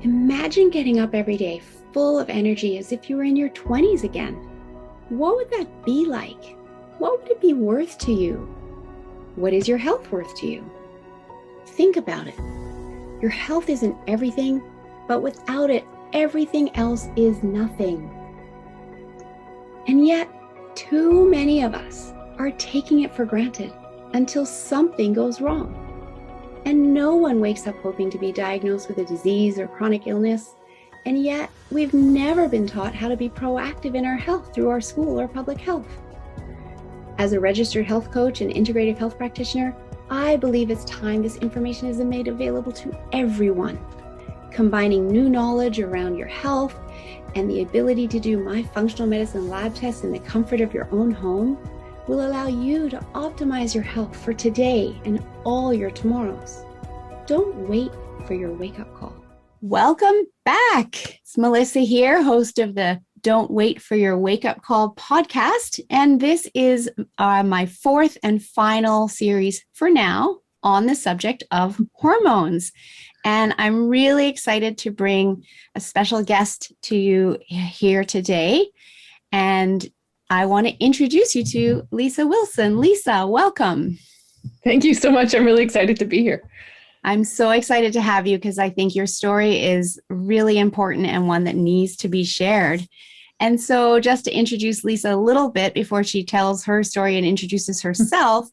Imagine getting up every day full of energy as if you were in your 20s again. What would that be like? What would it be worth to you? What is your health worth to you? Think about it. Your health isn't everything, but without it, everything else is nothing. And yet, too many of us are taking it for granted until something goes wrong. And no one wakes up hoping to be diagnosed with a disease or chronic illness. And yet, we've never been taught how to be proactive in our health through our school or public health. As a registered health coach and integrative health practitioner, I believe it's time this information is made available to everyone. Combining new knowledge around your health and the ability to do my functional medicine lab tests in the comfort of your own home will allow you to optimize your health for today and all your tomorrows. Don't wait for your wake-up call. Welcome back. It's Melissa here, host of the Don't Wait for Your Wake-Up Call podcast. And this is my fourth and final series for now on the subject of hormones. And I'm really excited to bring a special guest to you here today. And I want to introduce you to Lisa Wilson. Lisa, welcome. Thank you so much. I'm really excited to be here. I'm so excited to have you because I think your story is really important and one that needs to be shared. And so just to introduce Lisa a little bit before she tells her story and introduces herself,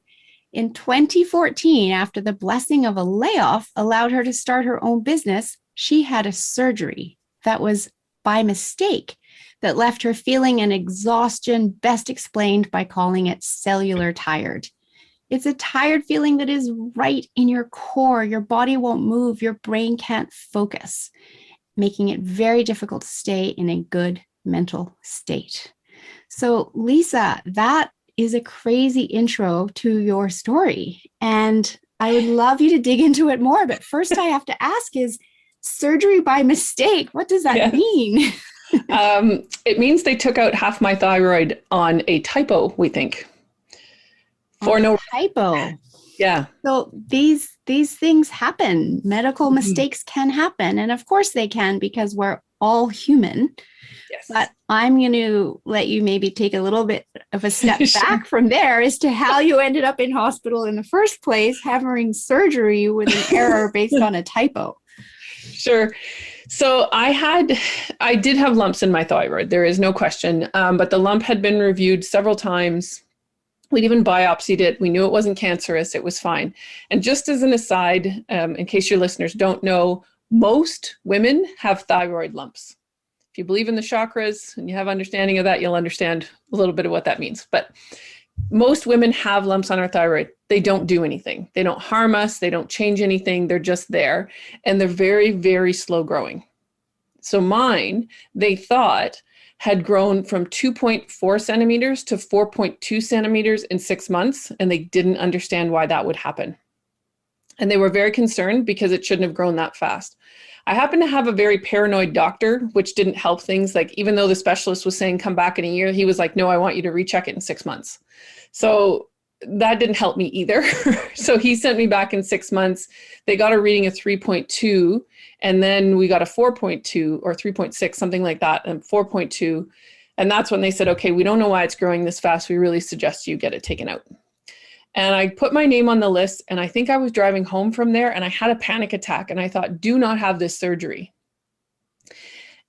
in 2014, after the blessing of a layoff allowed her to start her own business, she had a surgery that was by mistake that left her feeling an exhaustion best explained by calling it cellular tired. It's a tired feeling that is right in your core. Your body won't move. Your brain can't focus, making it very difficult to stay in a good mental state. So, Lisa, that is a crazy intro to your story. And I would love you to dig into it more. But first I have to ask is surgery by mistake. What does that mean? It means they took out half my thyroid on a typo, we think. For no typo. Yeah. So these things happen. Medical mistakes can happen. And of course they can because we're all human. Yes. But I'm going to let you maybe take a little bit of a step back from there as to how you ended up in hospital in the first place, having surgery with an error based on a typo. Sure. So I did have lumps in my thyroid. There is no question. But the lump had been reviewed several times. We'd even biopsied it. We knew it wasn't cancerous. It was fine. And just as an aside, in case your listeners don't know, most women have thyroid lumps. If you believe in the chakras and you have understanding of that, you'll understand a little bit of what that means. But most women have lumps on our thyroid. They don't do anything. They don't harm us. They don't change anything. They're just there. And they're very, very slow growing. So mine, they thought, had grown from 2.4 centimeters to 4.2 centimeters in 6 months. And they didn't understand why that would happen. And they were very concerned because it shouldn't have grown that fast. I happen to have a very paranoid doctor, which didn't help things. Like, even though the specialist was saying, come back in a year, he was like, no, I want you to recheck it in 6 months. So that didn't help me either. So he sent me back in 6 months. They got a reading of 3.2, and then we got a 4.2 or 3.6, something like that, and 4.2. And that's when they said, okay, we don't know why it's growing this fast. We really suggest you get it taken out. And I put my name on the list, and I think I was driving home from there, and I had a panic attack, and I thought, do not have this surgery.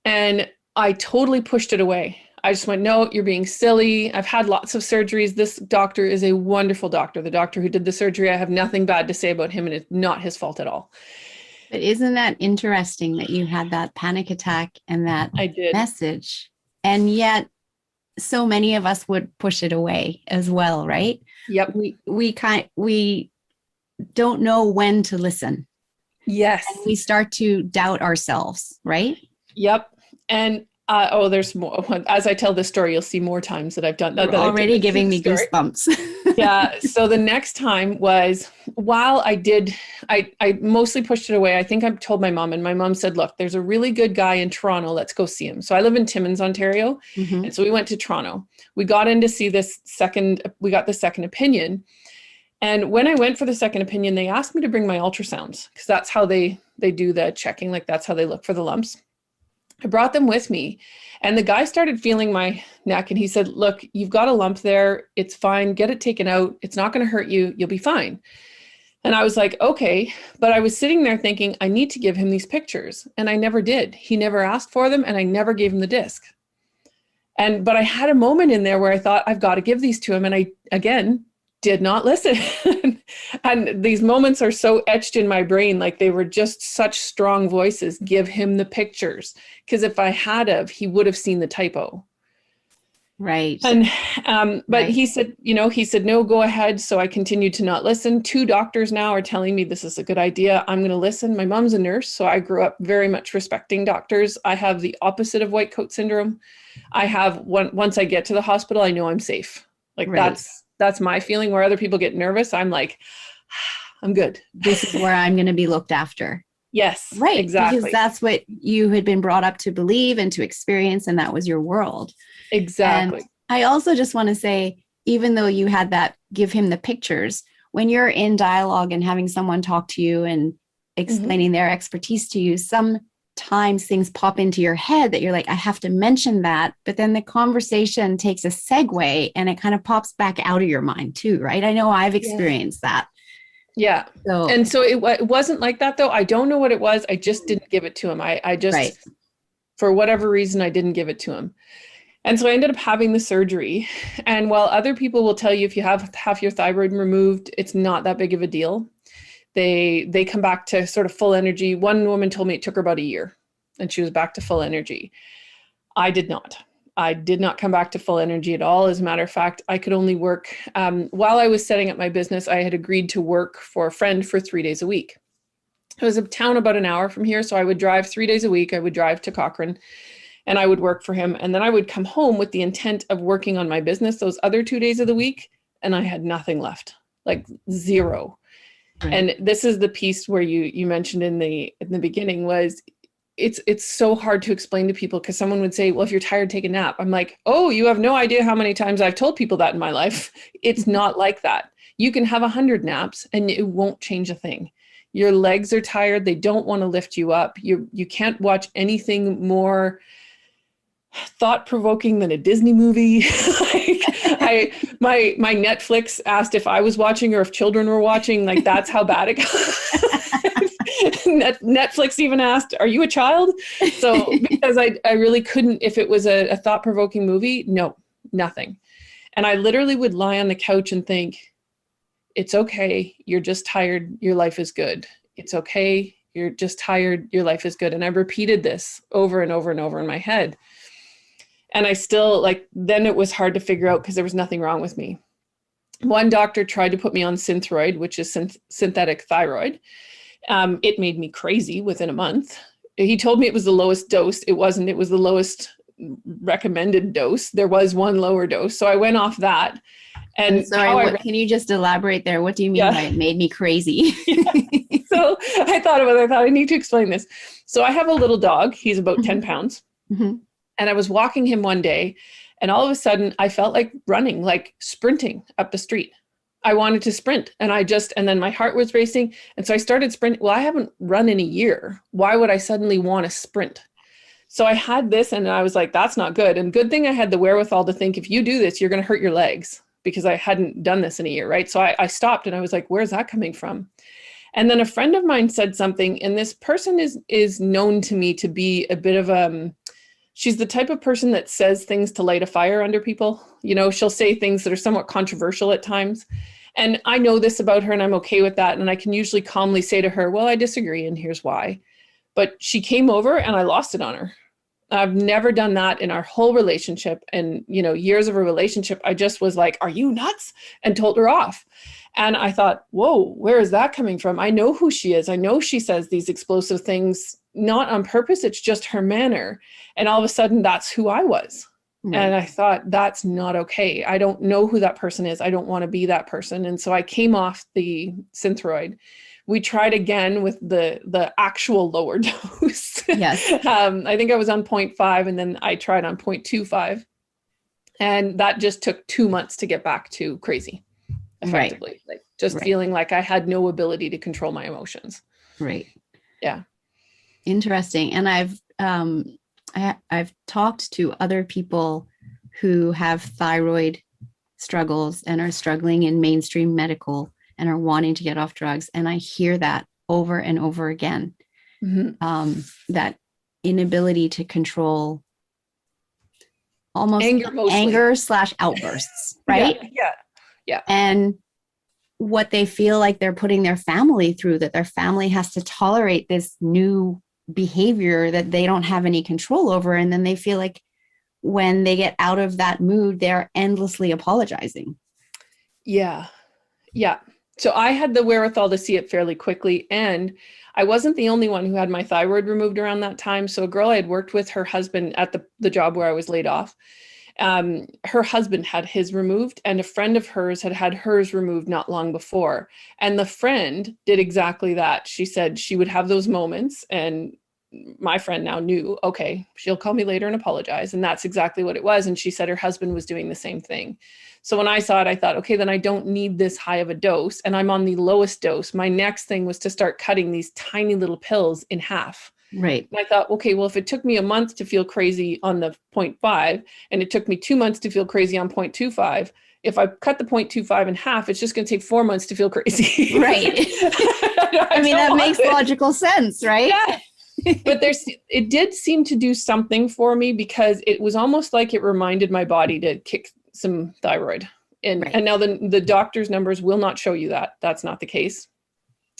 And I totally pushed it away. I just went, no, you're being silly. I've had lots of surgeries. This doctor is a wonderful doctor. The doctor who did the surgery, I have nothing bad to say about him, and it's not his fault at all. But isn't that interesting that you had that panic attack and that message? And yet so many of us would push it away as well, right? Yep. We don't know when to listen. Yes. And we start to doubt ourselves, right? Yep. And there's more. As I tell this story, you'll see more times that I've done that. You're already giving me goosebumps. Yeah. So the next time was while I mostly pushed it away. I think I told my mom, and my mom said, look, there's a really good guy in Toronto. Let's go see him. So I live in Timmins, Ontario. Mm-hmm. And so we went to Toronto. We got in to see we got the second opinion. And when I went for the second opinion, they asked me to bring my ultrasounds because that's how they They do the checking, like that's how they look for the lumps. I brought them with me, and the guy started feeling my neck, and he said, look, you've got a lump there. It's fine. Get it taken out. It's not going to hurt you. You'll be fine. And I was like, okay. But I was sitting there thinking, I need to give him these pictures. And I never did. He never asked for them, and I never gave him the disc. But I had a moment in there where I thought, I've got to give these to him. And I, again, did not listen. And these moments are so etched in my brain, like they were just such strong voices. Give him the pictures. Because if I had of, he would have seen the typo. Right. And, but Right. he said, no, go ahead. So I continued to not listen. 2 doctors now are telling me this is a good idea. I'm going to listen. My mom's a nurse, so I grew up very much respecting doctors. I have the opposite of white coat syndrome. I have once I get to the hospital, I know I'm safe. Like Right. that's my feeling. Where other people get nervous, I'm like, I'm good. This is where I'm going to be looked after. Yes, Right. Because exactly. that's what you had been brought up to believe and to experience. And that was your world. And Exactly. I also just want to say, even though you had that, give him the pictures, when you're in dialogue and having someone talk to you and explaining their expertise to you, sometimes things pop into your head that you're like, I have to mention that. But then the conversation takes a segue and it kind of pops back out of your mind too, right? I know I've Yeah. experienced that. Yeah. So, And so it wasn't like that though. I don't know what it was. I just didn't give it to him. I right. just, for whatever reason, I didn't give it to him. And so I ended up having the surgery. And while other people will tell you if you have half your thyroid removed, it's not that big of a deal. They come back to sort of full energy. One woman told me it took her about a year and she was back to full energy. I did not. I did not come back to full energy at all. As a matter of fact, I could only work, while I was setting up my business, I had agreed to work for a friend for 3 days a week. It was a town about an hour from here. So I would drive 3 days a week. I would drive to Cochrane and I would work for him. And then I would come home with the intent of working on my business those other 2 days of the week. And I had nothing left, like zero. Right. And this is the piece where you mentioned in the beginning was it's so hard to explain to people because someone would say, well, if you're tired, take a nap. I'm like, oh, you have no idea how many times I've told people that in my life. It's not like that. You can have 100 naps and it won't change a thing. Your legs are tired. They don't want to lift you up. You can't watch anything more thought-provoking than a Disney movie. My Netflix asked if I was watching or if children were watching. Like that's how bad it got. Netflix even asked, "Are you a child?" So because I really couldn't. If it was a thought-provoking movie, no, nothing. And I literally would lie on the couch and think, "It's okay. You're just tired. Your life is good. It's okay. You're just tired. Your life is good." And I repeated this over and over and over in my head. And I still then it was hard to figure out because there was nothing wrong with me. One doctor tried to put me on Synthroid, which is synthetic thyroid. It made me crazy within a month. He told me it was the lowest dose. It wasn't. It was the lowest recommended dose. There was one lower dose. So I went off that. And sorry, can you just elaborate there? What do you mean by it made me crazy? So I thought about it. I thought I need to explain this. So I have a little dog. He's about 10 pounds. Mm-hmm. And I was walking him one day and all of a sudden I felt like running, like sprinting up the street. I wanted to sprint and then my heart was racing. And so I started sprinting. Well, I haven't run in a year. Why would I suddenly want to sprint? So I had this and I was like, that's not good. And good thing I had the wherewithal to think, if you do this, you're going to hurt your legs, because I hadn't done this in a year, right? So I stopped and I was like, where's that coming from? And then a friend of mine said something, and this person is known to me to be a bit of she's the type of person that says things to light a fire under people. She'll say things that are somewhat controversial at times. And I know this about her and I'm okay with that. And I can usually calmly say to her, well, I disagree and here's why. But she came over and I lost it on her. I've never done that in our whole relationship. And, years of a relationship, I just was like, are you nuts? And told her off. And I thought, whoa, where is that coming from? I know who she is. I know she says these explosive things, not on purpose. It's just her manner. And all of a sudden, that's who I was. Right. And I thought, that's not okay. I don't know who that person is. I don't want to be that person. And so I came off the Synthroid. We tried again with the actual lower dose. Yes. I think I was on 0.5 and then I tried on 0.25. And that just took 2 months to get back to crazy, effectively. Right. Feeling like I had no ability to control my emotions. Right. Yeah. interesting. And I've talked to other people who have thyroid struggles and are struggling in mainstream medical and are wanting to get off drugs. And I hear that over and over again. That inability to control almost anger / outbursts, right? Yeah. And what they feel like they're putting their family through, that their family has to tolerate this new behavior that they don't have any control over. And then they feel like when they get out of that mood, they're endlessly apologizing. Yeah. So I had the wherewithal to see it fairly quickly. And I wasn't the only one who had my thyroid removed around that time. So a girl I had worked with, her husband at the job where I was laid off, her husband had his removed, and a friend of hers had had hers removed not long before. And the friend did exactly that. She said she would have those moments, and my friend now knew, okay, she'll call me later and apologize. And that's exactly what it was. And she said her husband was doing the same thing. So when I saw it, I thought, okay, then I don't need this high of a dose. And I'm on the lowest dose. My next thing was to start cutting these tiny little pills in half. Right. And I thought, okay, well, if it took me a month to feel crazy on the 0.5, and it took me 2 months to feel crazy on 0.25, if I cut the 0.25 in half, it's just going to take 4 months to feel crazy. Right. I mean, that makes logical sense, right? Yeah. But it did seem to do something for me, because it was almost like it reminded my body to kick some thyroid. And now the doctor's numbers will not show you that. That's not the case.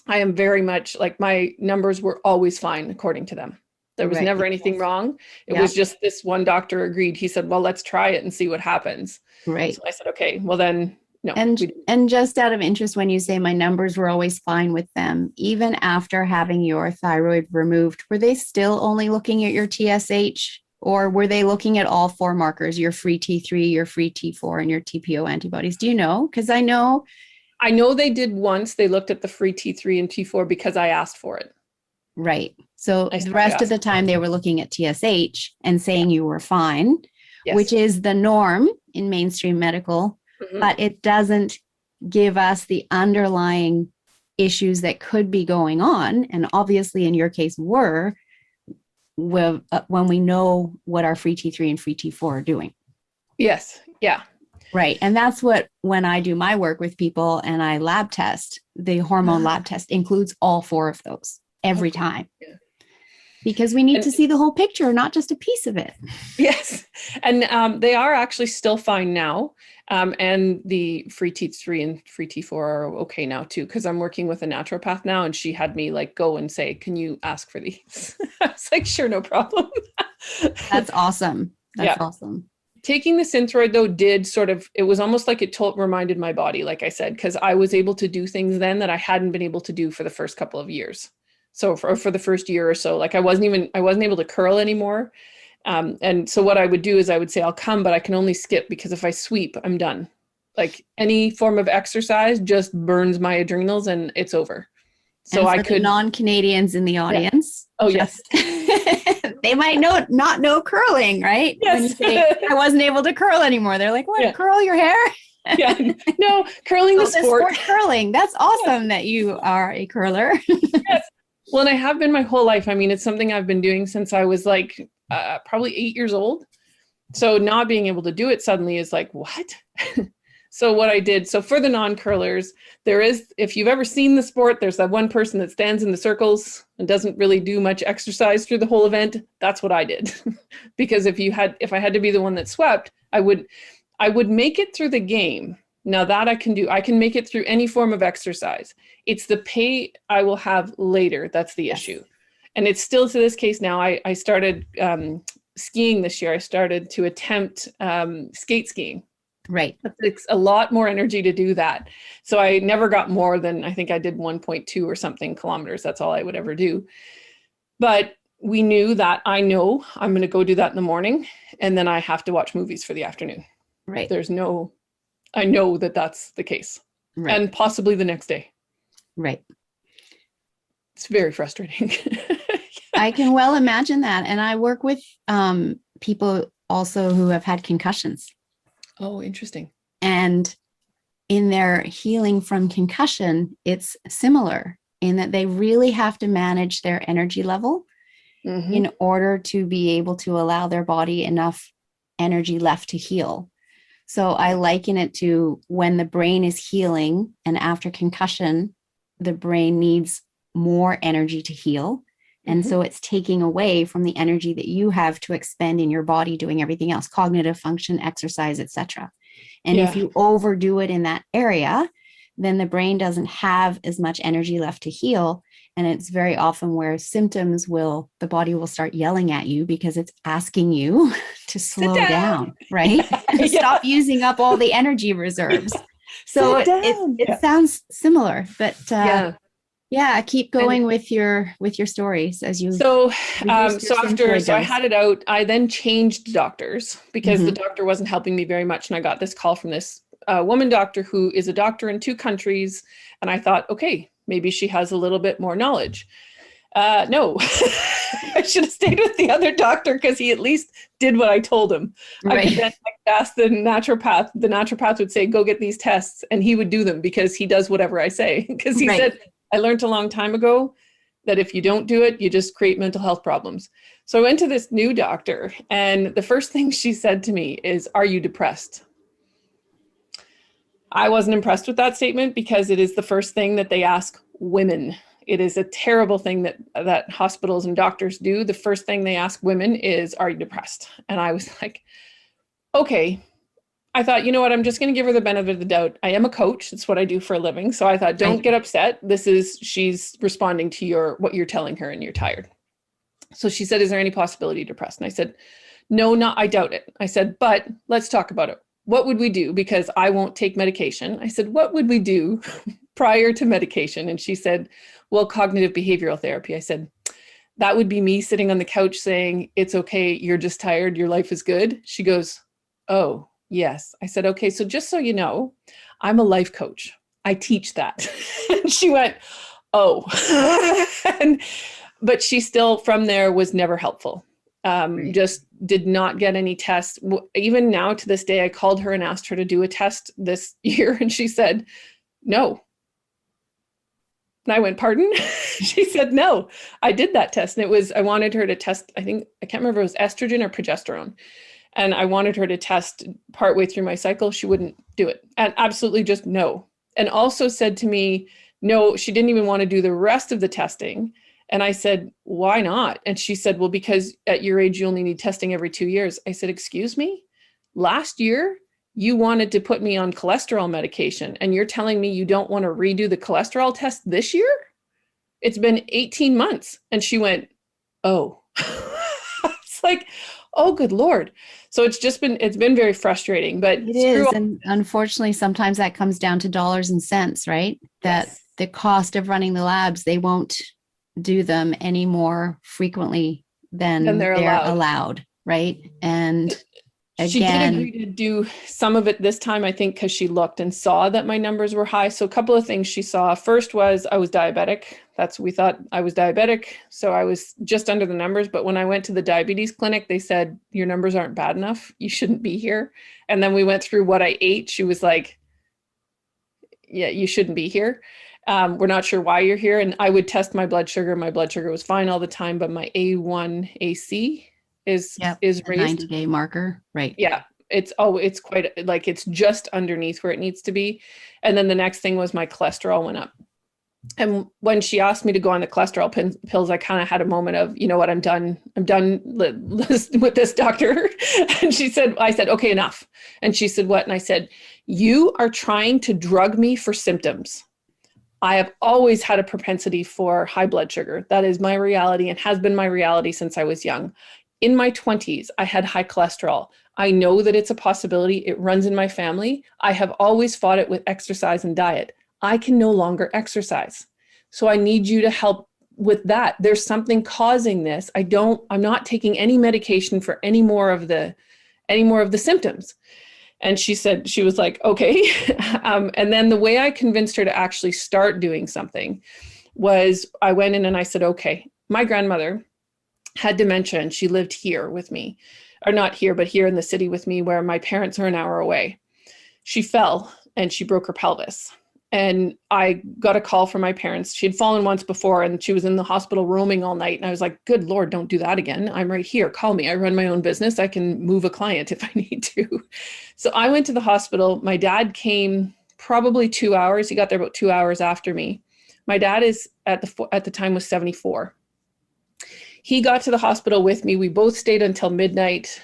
I am very much like, my numbers were always fine according to them. There was never anything wrong. It was just this one doctor agreed. He said, well, let's try it and see what happens. Right. So I said, okay, well then, no. And just out of interest, when you say my numbers were always fine with them, even after having your thyroid removed, were they still only looking at your TSH, or were they looking at all 4 markers, your free T3, your free T4, and your TPO antibodies? Do you know? Because I know they did once. They looked at the free T3 and T4 because I asked for it. Right. So the rest of the time they were looking at TSH and saying you were fine, which is the norm in mainstream medical, but it doesn't give us the underlying issues that could be going on. And obviously in your case were, when we know what our free T3 and free T4 are doing. Yes. Yeah. Right. And that's what, when I do my work with people and I lab test, the hormone lab test includes all 4 of those every time. Yeah. Because we need to see the whole picture, not just a piece of it. Yes. And they are actually still fine now. And the free T3 and free T4 are okay now too, because I'm working with a naturopath now, and she had me like go and say, can you ask for these? I was like, sure, no problem. That's awesome. That's awesome. Taking the Synthroid though did sort of, it was almost like it reminded my body, like I said, because I was able to do things then that I hadn't been able to do for the first couple of years. So for the first year or so, like I wasn't able to curl anymore. And so what I would do is I would say, I'll come, but I can only skip, because if I sweep, I'm done. Like any form of exercise just burns my adrenals and it's over. So I could, non-Canadians in the audience. Yeah. Oh, yes. They might not know curling, right? Yes. When you say, I wasn't able to curl anymore. They're like, what, curl your hair? Yeah. No, curling the sport. Curling. That's awesome that you are a curler. Yes. Well, and I have been my whole life. I mean, it's something I've been doing since I was like probably 8 years old. So not being able to do it suddenly is like, what? So what I did, so for the non-curlers, there is, if you've ever seen the sport, there's that one person that stands in the circles and doesn't really do much exercise through the whole event. That's what I did. Because if I had to be the one that swept, I would make it through the game. Now that I can do, I can make it through any form of exercise. It's the pay I will have later. That's the issue. And it's still to this case now. I started skiing this year. I started to attempt skate skiing. Right. It's a lot more energy to do that. So I never got more than, I think I did 1.2 or something kilometers. That's all I would ever do. But we knew that I'm going to go do that in the morning, and then I have to watch movies for the afternoon. Right. I know that that's the case. Right. And possibly the next day. Right. It's very frustrating. I can well imagine that. And I work with people also who have had concussions. Oh, interesting. And in their healing from concussion, it's similar in that they really have to manage their energy level. Mm-hmm. in order to be able to allow their body enough energy left to heal. So I liken it to when the brain is healing and after concussion, the brain needs more energy to heal. And Mm-hmm. so it's taking away from the energy that you have to expend in your body doing everything else, cognitive function, exercise, etc. And if Yeah. you overdo it in that area, then the brain doesn't have as much energy left to heal. And it's very often where symptoms will, the body will start yelling at you because it's asking you to Sit slow down. down, right? Yeah. Stop using up all the energy reserves. So Sit it down. it Yeah. sounds similar, but Yeah. yeah, keep And going with your stories as you so, reduced your synthroid so I dose. had it out. I then changed doctors because the Mm-hmm. doctor wasn't helping me very much. And I got this call from this woman doctor who is a doctor in 2 countries. And I thought, okay, maybe she has a little bit more knowledge. No, I should have stayed with the other doctor because he at least did what I told him. I could Right. then ask the naturopath. The naturopath would say, go get these tests, and he would do them because he does whatever I say. Because he Right. said, I learned a long time ago that if you don't do it, you just create mental health problems. So I went to this new doctor, and the first thing she said to me is, are you depressed? I wasn't impressed with that statement because it is the first thing that they ask women. It is a terrible thing that hospitals and doctors do. The first thing they ask women is, are you depressed? And I was like, okay. I thought, you know what? I'm just going to give her the benefit of the doubt. I am a coach. That's what I do for a living. So I thought, don't Right. get upset. She's responding to what you're telling her and you're tired. So she said, is there any possibility depressed? And I said, no, I doubt it. I said, but let's talk about it. What would we do? Because I won't take medication. I said, what would we do prior to medication? And she said, well, cognitive behavioral therapy. I said, that would be me sitting on the couch saying, it's okay. You're just tired. Your life is good. She goes, oh, yes. I said, okay. So just so you know, I'm a life coach. I teach that. And she went, oh, and, but she still from there was never helpful. Right. Just did not get any tests. Even now to this day, I called her and asked her to do a test this year. And she said, no. And I went, pardon? She said, no, I did that test. And I wanted her to test, I can't remember if it was estrogen or progesterone. And I wanted her to test partway through my cycle. She wouldn't do it. And absolutely just no. And also said to me, no, she didn't even want to do the rest of the testing. And I said, why not? And she said, well, because at your age, you only need testing every 2 years. I said, excuse me? Last year, you wanted to put me on cholesterol medication, and you're telling me you don't want to redo the cholesterol test this year? It's been 18 months. And she went, oh. It's like, oh, good Lord. So it's been very frustrating, but It screw is. all. And unfortunately, sometimes that comes down to dollars and cents, right? That Yes. the cost of running the labs, they won't do them any more frequently Then than they're they're allowed. allowed, right? And She did again, agree to do some of it this time, I think, because she looked and saw that my numbers were high. So a couple of things she saw. First was I was diabetic. We thought I was diabetic. So I was just under the numbers. But when I went to the diabetes clinic, they said, your numbers aren't bad enough. You shouldn't be here. And then we went through what I ate. She was like, yeah, you shouldn't be here. We're not sure why you're here. And I would test my blood sugar. My blood sugar was fine all the time, but my A1AC yep, is a raised. 90-day marker, right? Yeah, it's quite like it's just underneath where it needs to be. And then the next thing was my cholesterol went up. And when she asked me to go on the cholesterol pills, I kind of had a moment of, you know what, I'm done. I'm done with this doctor. And I said, okay, enough. And she said, what? And I said, you are trying to drug me for symptoms. I have always had a propensity for high blood sugar. That is my reality and has been my reality since I was young. In my 20s, I had high cholesterol. I know that it's a possibility. It runs in my family. I have always fought it with exercise and diet. I can no longer exercise. So I need you to help with that. There's something causing this. I'm not taking any medication for any more of the symptoms. And she was like, okay. And then the way I convinced her to actually start doing something was I went in and I said, okay, my grandmother had dementia and she lived here with me, or not here, but here in the city with me where my parents are an hour away. She fell and she broke her pelvis. And I got a call from my parents. She'd fallen once before and she was in the hospital roaming all night. And I was like, good Lord, don't do that again. I'm right here. Call me. I run my own business. I can move a client if I need to. So I went to the hospital. My dad came probably 2 hours. He got there about 2 hours after me. My dad is at the time was 74. He got to the hospital with me. We both stayed until midnight.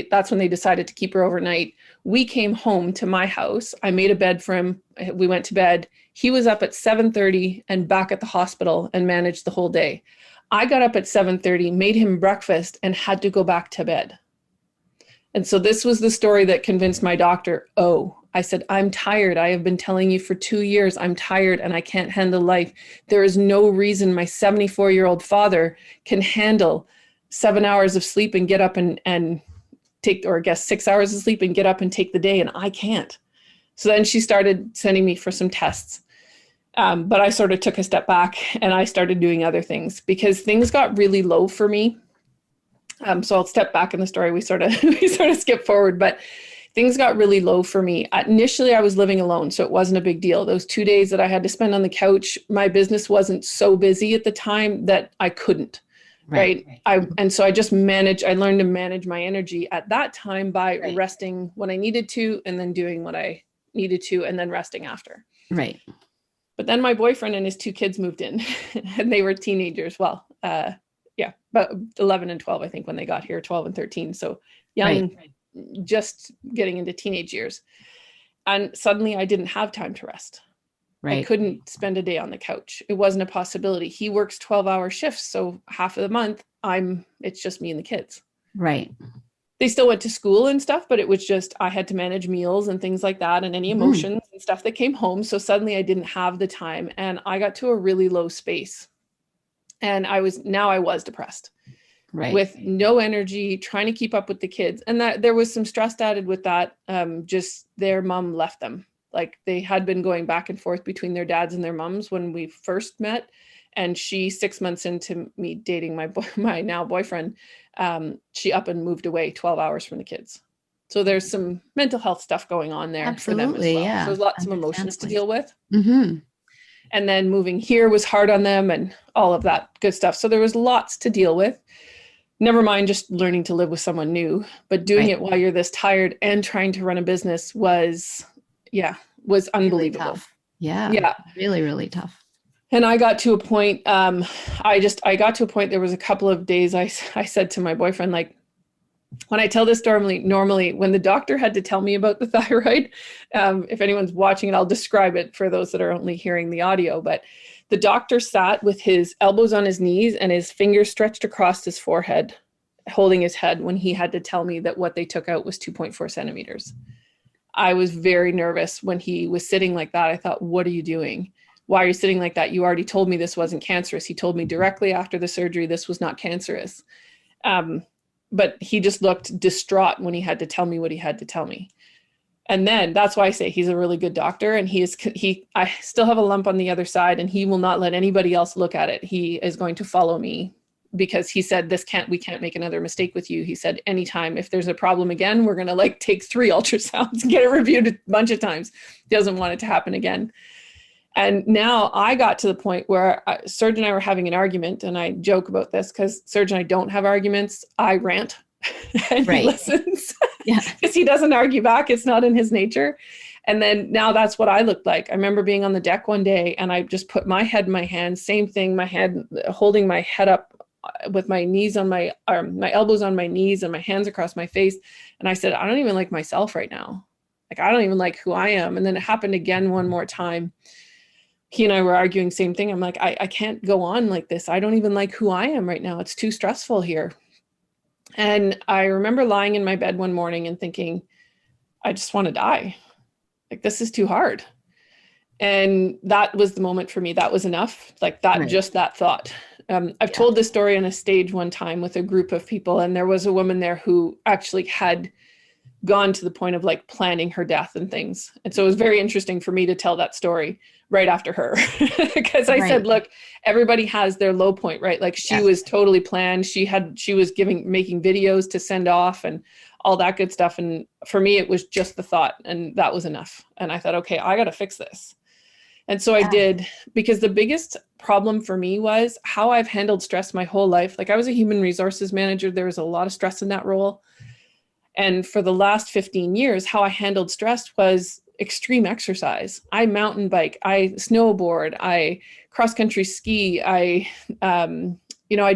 That's when they decided to keep her overnight. We came home to my house. I made a bed for him. We went to bed. He was up at 7:30 and back at the hospital and managed the whole day. I got up at 7:30, made him breakfast, and had to go back to bed. And so this was the story that convinced my doctor, oh, I said, I'm tired. I have been telling you for 2 years, I'm tired and I can't handle life. There is no reason my 74-year-old father can handle 7 hours of sleep and get up and take, or I guess 6 hours of sleep and get up and take the day, and I can't. So then she started sending me for some tests. But I sort of took a step back and I started doing other things because things got really low for me. So I'll step back in the story. We sort of skip forward, but things got really low for me. Initially, I was living alone, so it wasn't a big deal. Those 2 days that I had to spend on the couch, my business wasn't so busy at the time that I couldn't. Right. And so I learned to manage my energy at that time by resting when I needed to, and then doing what I needed to, and then resting after. Right. But then my boyfriend and his 2 kids moved in and they were teenagers. Well, about 11 and 12, I think, when they got here, 12 and 13. So young, just getting into teenage years. And suddenly I didn't have time to rest. I couldn't spend a day on the couch. It wasn't a possibility. He works 12-hour shifts. So half of the month it's just me and the kids. Right. They still went to school and stuff, but it was just, I had to manage meals and things like that and any emotions and stuff that came home. So suddenly I didn't have the time and I got to a really low space. And I was depressed, with no energy, trying to keep up with the kids. And that there was some stress added with that. Just their mom left them. Like they had been going back and forth between their dads and their moms when we first met. And she, 6 months into me dating my now boyfriend, she up and moved away 12 hours from the kids. So there's some mental health stuff going on there for them as well. Yeah. So there's lots of emotions to deal with. Mm-hmm. And then moving here was hard on them and all of that good stuff. So there was lots to deal with. Never mind just learning to live with someone new, but doing it while you're this tired and trying to run a business was unbelievable. Really yeah. Really, really tough. And I got to a point, there was a couple of days I said to my boyfriend, like, when I tell this story, normally when the doctor had to tell me about the thyroid, if anyone's watching it, I'll describe it for those that are only hearing the audio, but the doctor sat with his elbows on his knees and his fingers stretched across his forehead, holding his head when he had to tell me that what they took out was 2.4 centimeters. I was very nervous when he was sitting like that. I thought, what are you doing? Why are you sitting like that? You already told me this wasn't cancerous. He told me directly after the surgery, this was not cancerous. But he just looked distraught when he had to tell me what he had to tell me. And then that's why I say he's a really good doctor. And I still have a lump on the other side and he will not let anybody else look at it. He is going to follow me because he said, we can't make another mistake with you. He said, anytime, if there's a problem again, we're going to take 3 ultrasounds and get it reviewed a bunch of times. He doesn't want it to happen again. And now I got to the point where Serge and I were having an argument, and I joke about this because Serge and I don't have arguments. I rant and he listens because he doesn't argue back. It's not in his nature. And then now that's what I looked like. I remember being on the deck one day and I just put my head in my hands, same thing, my head, holding my head up with my knees on my elbows on my knees and my hands across my face. And I said, I don't even like myself right now. I don't even like who I am. And then it happened again one more time. He and I were arguing, same thing. I'm like, I can't go on like this. I don't even like who I am right now. It's too stressful here. And I remember lying in my bed one morning and thinking, I just want to die. This is too hard. And that was the moment for me. That was enough. Just that thought. I've told this story on a stage one time with a group of people. And there was a woman there who actually had gone to the point of planning her death and things. And so it was very interesting for me to tell that story right after her because I said, look, everybody has their low point, right? She was totally planned. She was making videos to send off and all that good stuff. And for me, it was just the thought, and that was enough. And I thought, okay, I got to fix this. And so I did, because the biggest problem for me was how I've handled stress my whole life. Like I was a human resources manager. There was a lot of stress in that role. And for the last 15 years, how I handled stress was extreme exercise. I mountain bike, I snowboard, I cross country ski, I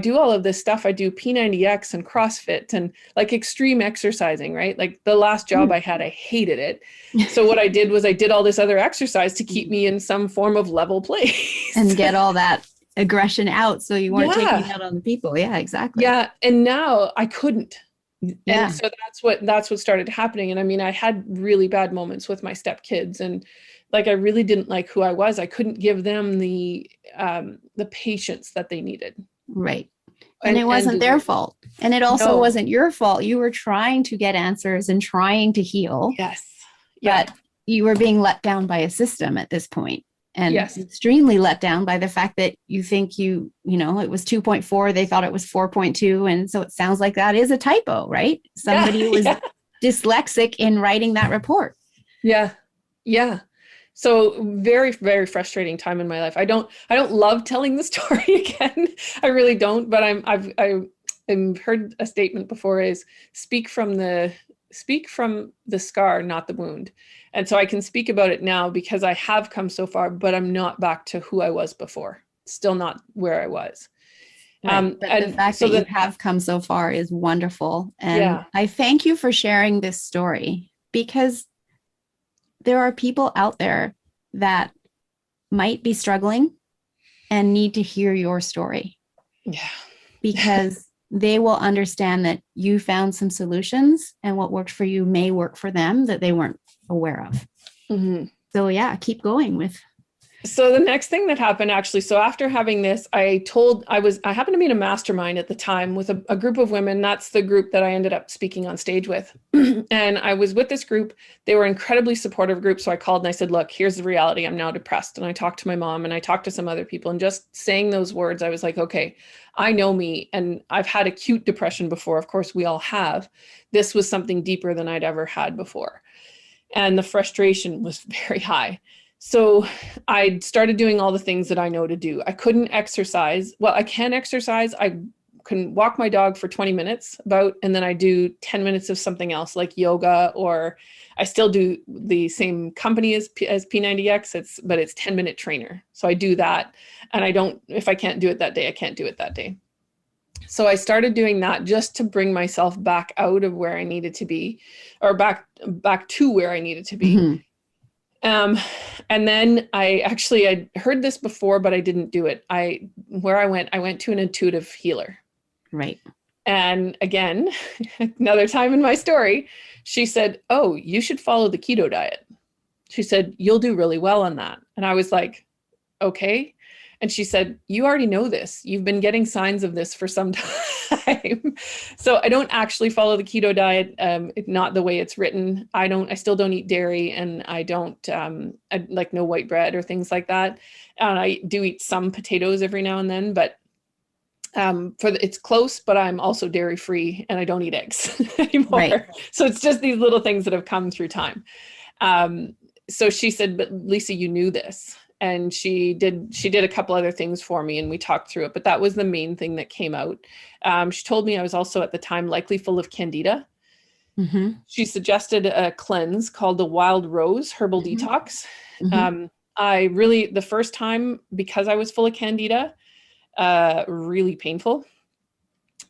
do all of this stuff. I do P90X and CrossFit and like extreme exercising, right? Like the last job I had, I hated it. So what I did was I did all this other exercise to keep me in some form of level place. And get all that aggression out so you weren't taking it out on the people. Yeah, exactly. Yeah. And now I couldn't. Yeah. And so that's what started happening. And I mean, I had really bad moments with my stepkids, and like I really didn't like who I was. I couldn't give them the patience that they needed. Right. And it wasn't their fault. And it also wasn't your fault. You were trying to get answers and trying to heal. Yes. Yeah. But you were being let down by a system at this point. And yes. extremely let down by the fact that you think it was 2.4, they thought it was 4.2. And so it sounds like that is a typo, right? Somebody was dyslexic in writing that report. Yeah. Yeah. So very, very frustrating time in my life. I don't love telling the story again. I really don't, but I've heard a statement before is speak from the scar, not the wound. And so I can speak about it now because I have come so far, but I'm not back to who I was before. Still not where I was. Right. But the fact that you have come so far is wonderful. And I thank you for sharing this story, because there are people out there that might be struggling and need to hear your story. Yeah. Because they will understand that you found some solutions, and what worked for you may work for them that they weren't aware of. Mm-hmm. So keep going with. So the next thing that happened, actually, so after having this, I happened to be in a mastermind at the time with a group of women. That's the group that I ended up speaking on stage with. And I was with this group. They were incredibly supportive group. So I called and I said, look, here's the reality. I'm now depressed. And I talked to my mom and I talked to some other people, and just saying those words, I was like, okay, I know me, and I've had acute depression before. Of course, we all have. This was something deeper than I'd ever had before. And the frustration was very high. So I started doing all the things that I know to do. I couldn't exercise. Well, I can exercise. I can walk my dog for 20 minutes and then I do 10 minutes of something else like yoga, or I still do the same company as P90X, but it's 10-minute trainer. So I do that. And if I can't do it that day, I can't do it that day. So I started doing that just to bring myself back out of where I needed to be, or back to where I needed to be. Mm-hmm. And then I'd heard this before, but I didn't do it. I went to an intuitive healer. Right. And again, another time in my story, she said, oh, you should follow the keto diet. She said, you'll do really well on that. And I was like, okay. And she said, you already know this. You've been getting signs of this for some time. So I don't actually follow the keto diet. Not the way it's written. I still don't eat dairy, and I don't, I like no white bread or things like that. And I do eat some potatoes every now and then, but it's close, but I'm also dairy free and I don't eat eggs anymore. Right. So it's just these little things that have come through time. So she said, but Lisa, you knew this. And she did a couple other things for me, and we talked through it, but that was the main thing that came out. She told me I was also at the time likely full of candida. Mm-hmm. She suggested a cleanse called the Wild Rose Herbal mm-hmm. Detox. Mm-hmm. The first time, because I was full of candida, really painful.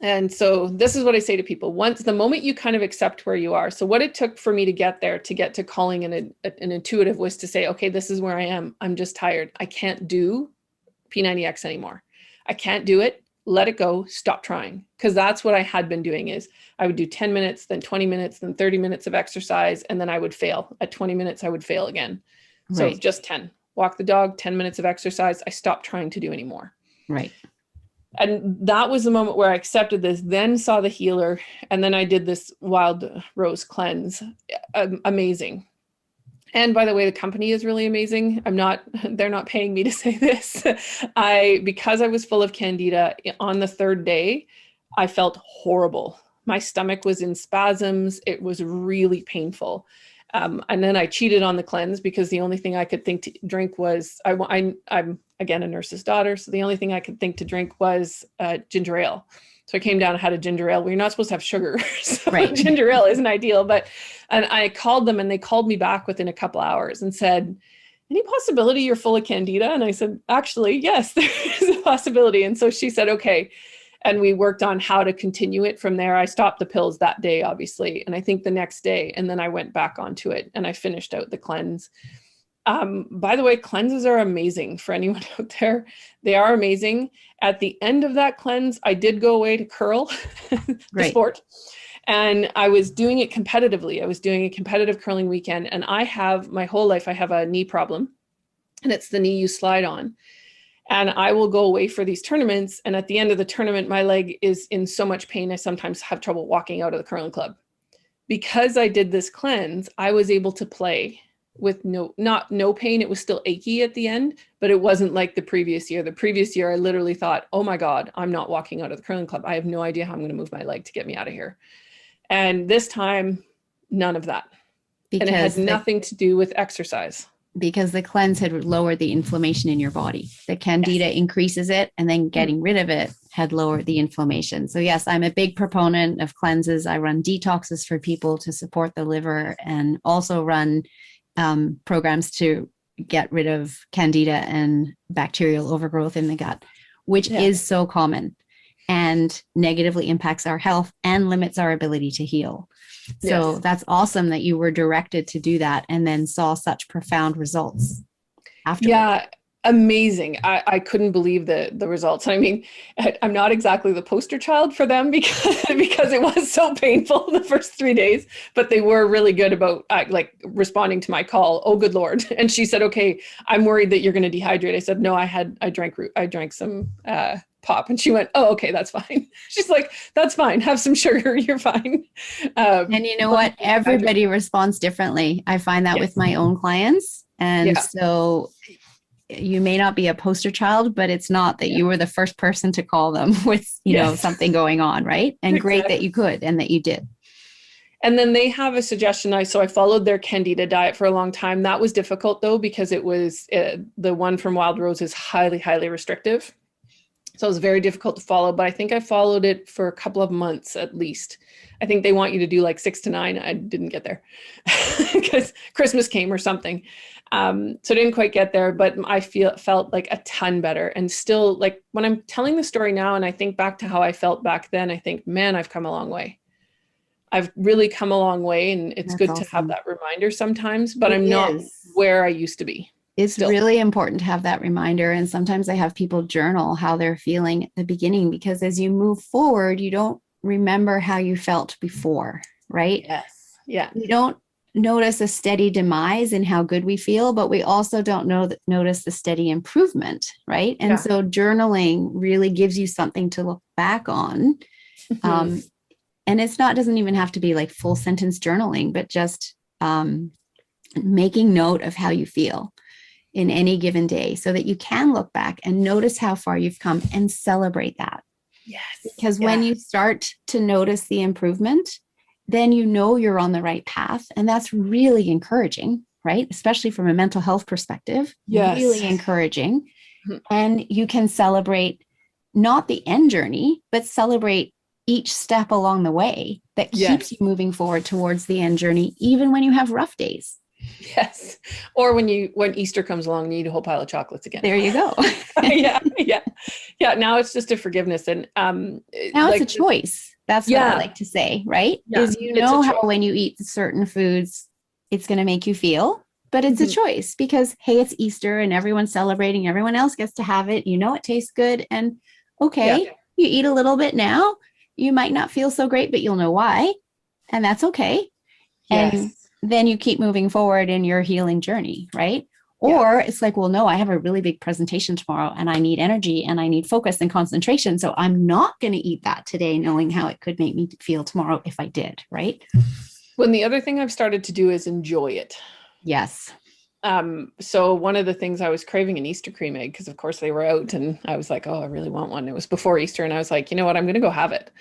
And so this is what I say to people. Once the moment you kind of accept where you are. So what it took for me to get there, to get to calling an intuitive, was to say, okay, this is where I am. I'm just tired. I can't do P90X anymore. I can't do it. Let it go. Stop trying. Because that's what I had been doing. Is I would do 10 minutes, then 20 minutes, then 30 minutes of exercise. And then I would fail. At 20 minutes, I would fail again. Right. So just 10. Walk the dog, 10 minutes of exercise. I stopped trying to do anymore. Right. And that was the moment where I accepted this, then saw the healer, and then I did this Wild Rose cleanse. Amazing. And by the way, the company is really amazing. They're not paying me to say this. Because I was full of candida, on the third day, I felt horrible. My stomach was in spasms. It was really painful. And then I cheated on the cleanse because the only thing I could think to drink was, I'm again a nurse's daughter, so the only thing I could think to drink was ginger ale. So I came down and had a ginger ale. We're not supposed to have sugar, so right. Ginger ale isn't ideal. And I called them, and they called me back within a couple hours and said, any possibility you're full of candida? And I said, actually, yes, there is a possibility. And so she said, okay. And we worked on how to continue it from there. I stopped the pills that day, obviously, and I think the next day, and then I went back onto it and I finished out the cleanse. By the way, cleanses are amazing for anyone out there. They are amazing. At the end of that cleanse, I did go away to curl, the sport, and I was doing it competitively. I was doing a competitive curling weekend, and my whole life, I have a knee problem, and it's the knee you slide on. And I will go away for these tournaments. And at the end of the tournament, my leg is in so much pain, I sometimes have trouble walking out of the curling club. Because I did this cleanse, I was able to play with not no pain. It was still achy at the end, but it wasn't like the previous year. The previous year, I literally thought, oh my God, I'm not walking out of the curling club. I have no idea how I'm going to move my leg to get me out of here. And this time, none of that. And it had nothing to do with exercise. Because the cleanse had lowered the inflammation in your body. The candida increases it, and then getting rid of it had lowered the inflammation. So yes, I'm a big proponent of cleanses. I run detoxes for people to support the liver, and also run programs to get rid of candida and bacterial overgrowth in the gut, which is so common and negatively impacts our health and limits our ability to heal. So that's awesome that you were directed to do that and then saw such profound results afterwards. Yeah, amazing. I couldn't believe the results. I mean, I'm not exactly the poster child for them because it was so painful the first 3 days, but they were really good about like responding to my call. Oh, good Lord. And she said, okay, I'm worried that you're going to dehydrate. I said, no, I drank some pop. And she went, oh, okay, that's fine. She's like, that's fine. Have some sugar. You're fine. And you know what? Everybody responds differently. I find that with my own clients. And so you may not be a poster child, but it's not that you were the first person to call them with, you know, something going on. Right. And great that you could and that you did. And then they have a suggestion. So I followed their candida diet for a long time. That was difficult though, because it was the one from Wild Rose is highly, highly restrictive. So it was very difficult to follow, but I think I followed it for a couple of months at least. I think they want you to do like 6 to 9. I didn't get there because Christmas came or something. So I didn't quite get there, but I felt like a ton better. And still, like when I'm telling the story now and I think back to how I felt back then, I think, man, I've come a long way. I've really come a long way, and it's good to have that reminder sometimes, but I'm not where I used to be. It's really important to have that reminder. And sometimes I have people journal how they're feeling at the beginning, because as you move forward, you don't remember how you felt before, right? Yes. Yeah. You don't notice a steady demise in how good we feel, but we also don't notice the steady improvement, right? And so journaling really gives you something to look back on. And doesn't even have to be like full sentence journaling, but just making note of how you feel in any given day so that you can look back and notice how far you've come and celebrate that. Yes. Because when you start to notice the improvement, then you know you're on the right path. And that's really encouraging, right? Especially from a mental health perspective. Yes. Really encouraging. And you can celebrate not the end journey, but celebrate each step along the way that keeps you moving forward towards the end journey, even when you have rough days. Yes. Or when Easter comes along, you eat a whole pile of chocolates again. There you go. Yeah. Now it's just a forgiveness. And now it's a choice. That's what I like to say, right? Yeah, is how when you eat certain foods, it's going to make you feel, but it's a choice because, hey, it's Easter and everyone's celebrating. Everyone else gets to have it. You know, it tastes good. And you eat a little bit now. You might not feel so great, but you'll know why. And that's okay. Yes. And then you keep moving forward in your healing journey, right? Or it's like, well, no, I have a really big presentation tomorrow and I need energy and I need focus and concentration. So I'm not going to eat that today, knowing how it could make me feel tomorrow if I did, right? When the other thing I've started to do is enjoy it. Yes. So one of the things I was craving an Easter cream egg, because of course they were out and I was like, oh, I really want one. It was before Easter. And I was like, you know what, I'm going to go have it.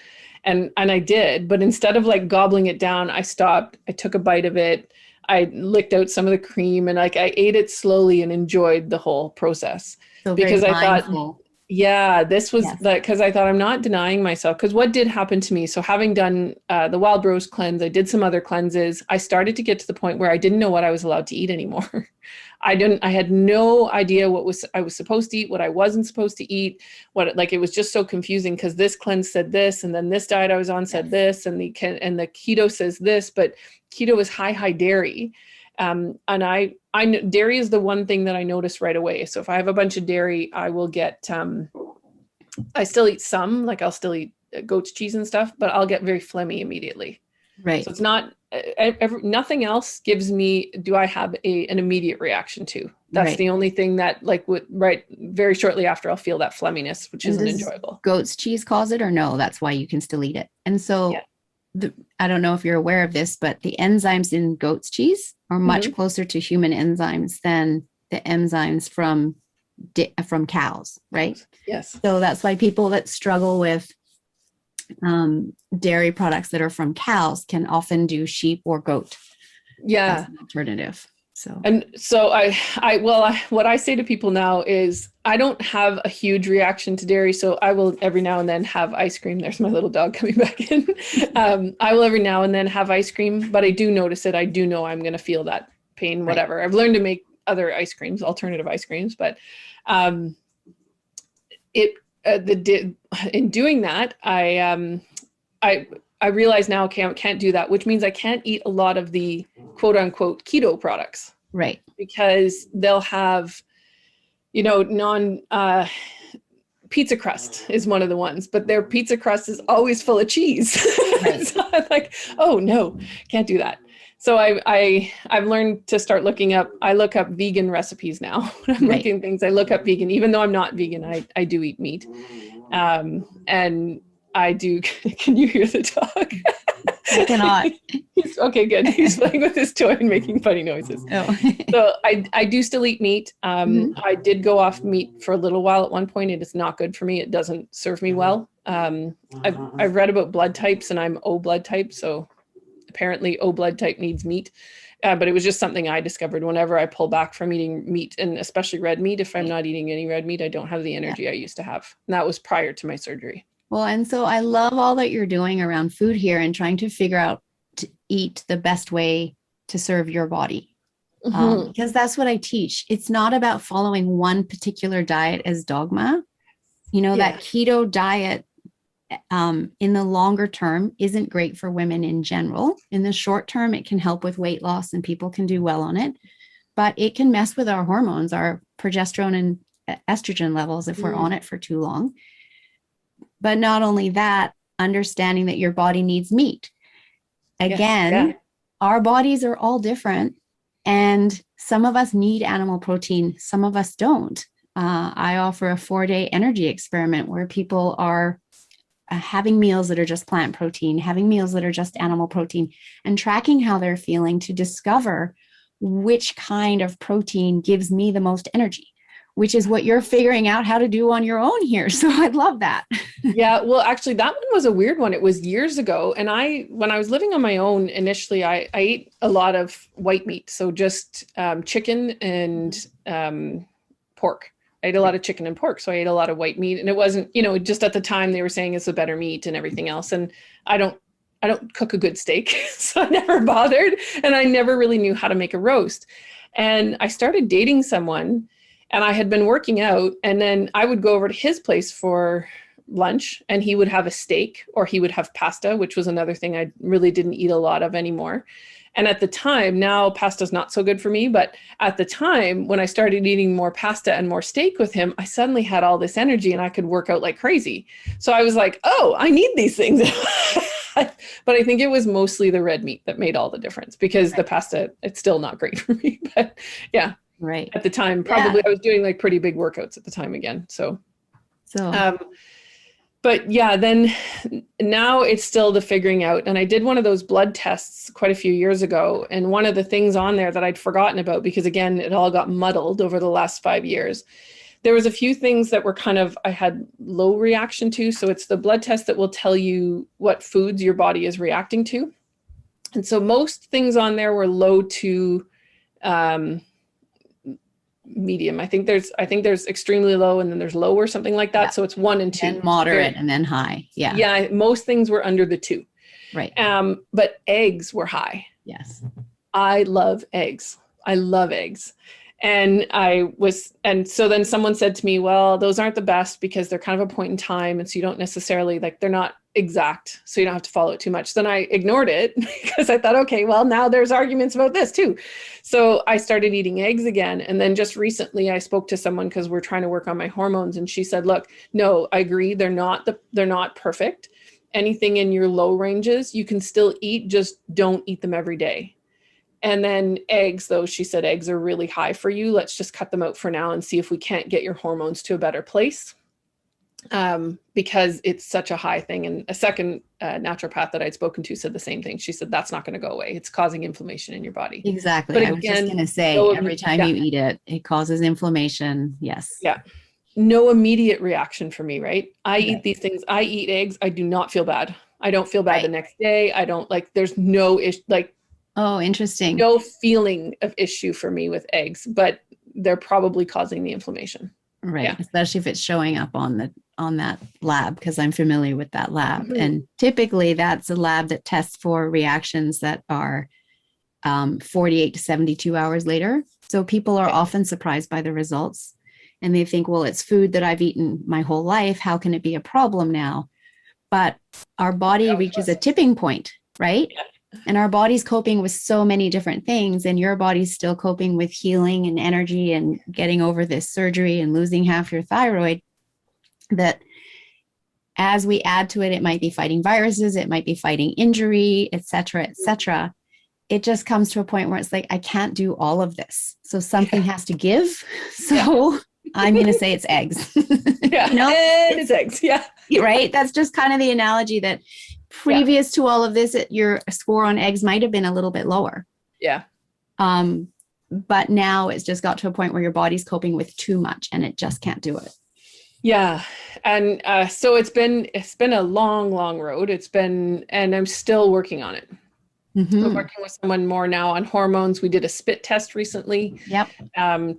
And I did, but instead of like gobbling it down, I stopped, I took a bite of it. I licked out some of the cream and like I ate it slowly and enjoyed the whole process. So because very I thought, mindful. yeah, this was Yes. that because I thought I'm not denying myself. Because what did happen to me? So having done the wild rose cleanse, I did some other cleanses. I started to get to the point where I didn't know what I was allowed to eat anymore. I had no idea I was supposed to eat, what I wasn't supposed to eat, like it was just so confusing because this cleanse said this, and then this diet I was on said this, and the keto says this, but keto is high dairy. And I dairy is the one thing that I notice right away. So if I have a bunch of dairy, I will get, I still eat some, like I'll still eat goat's cheese and stuff, but I'll get very phlegmy immediately. Right. So it's not, nothing else do I have an immediate reaction to. That's the only thing that very shortly after I'll feel that phlegminess, which isn't enjoyable. Goat's cheese cause it or no? That's why you can still eat it. And so I don't know if you're aware of this, but the enzymes in goat's cheese are much closer to human enzymes than the enzymes from cows, right? Yes. So that's why people that struggle with dairy products that are from cows can often do sheep or goat as an alternative. So what I say to people now is I don't have a huge reaction to dairy. So I will every now and then have ice cream. There's my little dog coming back in. I will every now and then have ice cream, but I do notice it. I do know I'm going to feel that pain, whatever. Right. I've learned to make other ice creams, alternative ice creams, but in doing that, I realize now, okay, I can't do that, which means I can't eat a lot of the quote unquote keto products. Right. Because they'll have, pizza crust is one of the ones, but their pizza crust is always full of cheese. Right. So I'm like, oh no, can't do that. So I've learned to start I look up vegan recipes now. When I'm looking things, I look up vegan, even though I'm not vegan, I do eat meat. And I do, can you hear the dog? I cannot. Okay, good. He's playing with his toy and making funny noises. Oh. So I do still eat meat. I did go off meat for a little while at one point. It is not good for me. It doesn't serve me well. I've read about blood types and I'm O blood type. So apparently O blood type needs meat. But it was just something I discovered whenever I pull back from eating meat, and especially red meat. If I'm not eating any red meat, I don't have the energy I used to have. And that was prior to my surgery. Well, and so I love all that you're doing around food here and trying to figure out to eat the best way to serve your body. Because that's what I teach. It's not about following one particular diet as dogma. That keto diet in the longer term isn't great for women in general. In the short term, it can help with weight loss and people can do well on it, but it can mess with our hormones, our progesterone and estrogen levels if we're on it for too long. But not only that, understanding that your body needs meat. Again, our bodies are all different. And some of us need animal protein. Some of us don't. I offer a 4-day energy experiment where people are having meals that are just plant protein, having meals that are just animal protein, and tracking how they're feeling to discover which kind of protein gives me the most energy, which is what you're figuring out how to do on your own here. So I love that. Yeah, well, actually, that one was a weird one. It was years ago. And when I was living on my own, initially, I ate a lot of white meat. So just chicken and pork. I ate a lot of chicken and pork. So I ate a lot of white meat. And it wasn't, just at the time they were saying it's a better meat and everything else. And I don't cook a good steak. So I never bothered. And I never really knew how to make a roast. And I started dating someone. And I had been working out, and then I would go over to his place for lunch, and he would have a steak or he would have pasta, which was another thing I really didn't eat a lot of anymore. And at the time, now pasta's not so good for me, but at the time when I started eating more pasta and more steak with him, I suddenly had all this energy and I could work out like crazy. So I was like, oh, I need these things. But I think it was mostly the red meat that made all the difference, because the pasta, it's still not great for me. But yeah. Right. At the time, probably I was doing like pretty big workouts at the time again. But yeah, then now it's still the figuring out. And I did one of those blood tests quite a few years ago. And one of the things on there that I'd forgotten about, because again, it all got muddled over the last 5 years. There was a few things that were I had low reaction to. So it's the blood test that will tell you what foods your body is reacting to. And so most things on there were low to medium. I think there's extremely low, and then there's low or something like that. Yeah. So it's 1 and 2. And moderate and then high. Yeah. Yeah. Most things were under the 2. Right. But eggs were high. Yes. I love eggs. I love eggs. And so then someone said to me, well, those aren't the best because they're kind of a point in time. And so you don't necessarily, like, they're not exact. So you don't have to follow it too much. Then I ignored it because I thought, okay, well, now there's arguments about this too. So I started eating eggs again. And then just recently I spoke to someone because we're trying to work on my hormones. And she said, look, no, I agree. They're not perfect. Anything in your low ranges, you can still eat, just don't eat them every day. And then eggs, though, she said eggs are really high for you. Let's just cut them out for now and see if we can't get your hormones to a better place, because it's such a high thing. And a second naturopath that I'd spoken to said the same thing. She said, that's not going to go away. It's causing inflammation in your body. Exactly. But again, I was just going to say, every time you eat it, it causes inflammation. Yes. Yeah. No immediate reaction for me, right? I eat these things. I eat eggs. I do not feel bad. I don't feel bad the next day. I don't there's no issue, oh, interesting. No feeling of issue for me with eggs, but they're probably causing the inflammation. Right. Yeah. Especially if it's showing up on that lab, because I'm familiar with that lab. Mm-hmm. And typically that's a lab that tests for reactions that are 48 to 72 hours later. So people are often surprised by the results and they think, well, it's food that I've eaten my whole life. How can it be a problem now? But our body reaches a tipping point, right? Yeah. And our body's coping with so many different things, and your body's still coping with healing and energy and getting over this surgery and losing half your thyroid, that as we add to it, it might be fighting viruses, it might be fighting injury, et cetera, et cetera. It just comes to a point where it's like, I can't do all of this. So something has to give. So I'm going to say it's eggs. Yeah, and it's eggs. Yeah. Right. That's just kind of the analogy that previous to all of this, your score on eggs might have been a little bit lower. Yeah. But now it's just got to a point where your body's coping with too much and it just can't do it. Yeah. And so it's been a long, long road. And I'm still working on it. Mm-hmm. I'm working with someone more now on hormones. We did a spit test recently. Yep.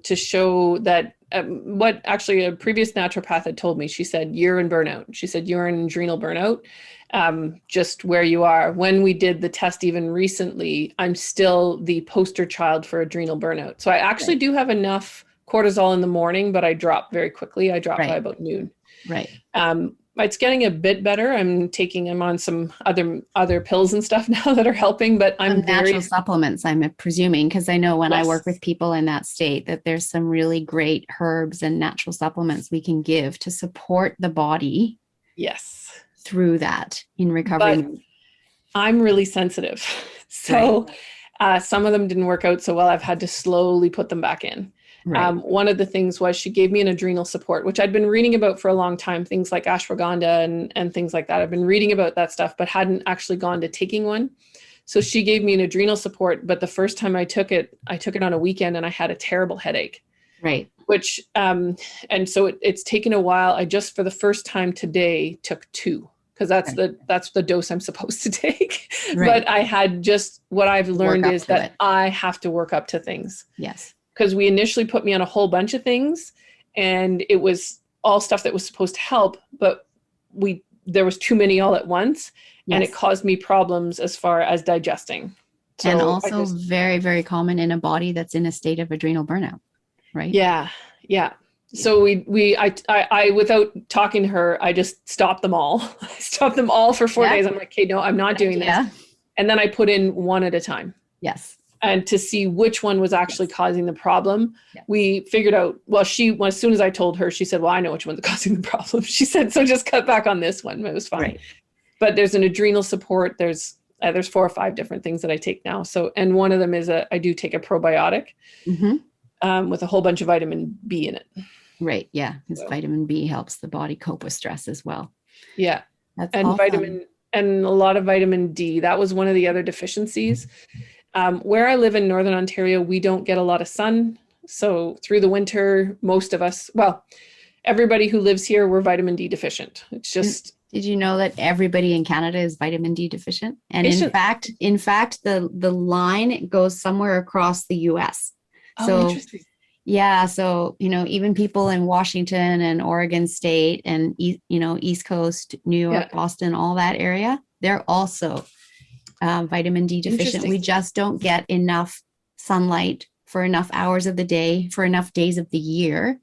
To show that what actually a previous naturopath had told me. She said, you're in burnout. She said, you're in adrenal burnout. Just where you are. When we did the test even recently, I'm still the poster child for adrenal burnout. So I actually do have enough cortisol in the morning, but I drop very quickly. I drop by about noon. Right. It's getting a bit better. I'm on some other pills and stuff now that are helping, but I'm natural supplements, I'm presuming, because I know when I work with people in that state that there's some really great herbs and natural supplements we can give to support the body. Yes. Through that in recovery. But I'm really sensitive. So some of them didn't work out so well. I've had to slowly put them back in. Right. One of the things was she gave me an adrenal support, which I'd been reading about for a long time, things like ashwagandha and things like that. I've been reading about that stuff, but hadn't actually gone to taking one. So she gave me an adrenal support, but the first time I took it on a weekend and I had a terrible headache. Right. Which, and so it's taken a while. I just, for the first time today, took 2. Because that's the dose I'm supposed to take. Right. But I had what I've learned is that I have to work up to things. Yes. Because we initially put me on a whole bunch of things and it was all stuff that was supposed to help, but there was too many all at once. Yes. And it caused me problems as far as digesting. So and also very, very common in a body that's in a state of adrenal burnout, right? Yeah. Yeah. So I without talking to her, I just stopped them all. I stopped them all for 4 days. I'm like, okay, no, I'm not doing this. And then I put in one at a time. Yes. And to see which one was actually causing the problem. We figured out, as soon as I told her, she said, well, I know which one's causing the problem. She said, so just cut back on this one. It was fine. Right. But there's an adrenal support. There's 4 or 5 different things that I take now. So, and one of them is I do take a probiotic with a whole bunch of vitamin B in it. Right. Yeah. Because vitamin B helps the body cope with stress as well. Yeah. That's and awesome. And a lot of vitamin D. That was one of the other deficiencies. Where I live in Northern Ontario, we don't get a lot of sun. So through the winter, most of us, everybody who lives here, we're vitamin D deficient. It's just Did you know that everybody in Canada is vitamin D deficient? And in fact, the line goes somewhere across the US. Oh, interesting. Yeah, so even people in Washington and Oregon State and East Coast, New York, Boston, all that area, they're also vitamin D deficient. We just don't get enough sunlight for enough hours of the day, for enough days of the year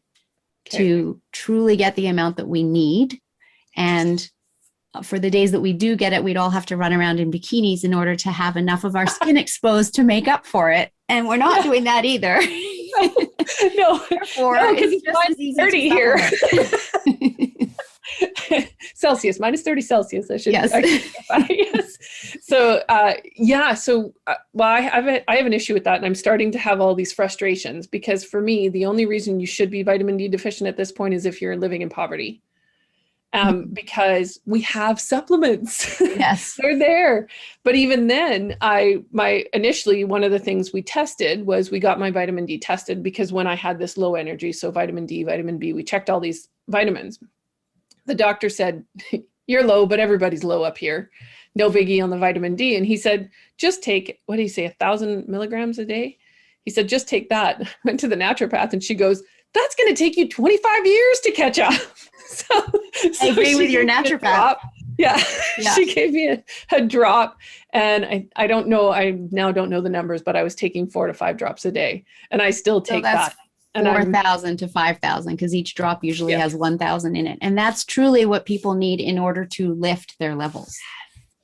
to truly get the amount that we need. And for the days that we do get it, we'd all have to run around in bikinis in order to have enough of our skin exposed to make up for it. And we're not doing that either. No, because it's -30 here. Celsius, -30 Celsius. I should. Yes. Yes. So, well, I have an issue with that, and I'm starting to have all these frustrations because for me, the only reason you should be vitamin D deficient at this point is if you're living in poverty. Because we have supplements. Yes. They're there. But even then, initially, one of the things we tested was we got my vitamin D tested because when I had this low energy, so vitamin D, vitamin B, we checked all these vitamins. The doctor said, you're low, but everybody's low up here. No biggie on the vitamin D. And he said, just take, what did he say, 1,000 milligrams a day? He said, just take that. Went to the naturopath and she goes, that's going to take you 25 years to catch up. So I agree with your naturopath. Yeah. She gave me a drop and I don't know. I now don't know the numbers, but I was taking 4 to 5 drops a day and I still take that. 4,000 to 5,000 because each drop usually has 1,000 in it. And that's truly what people need in order to lift their levels.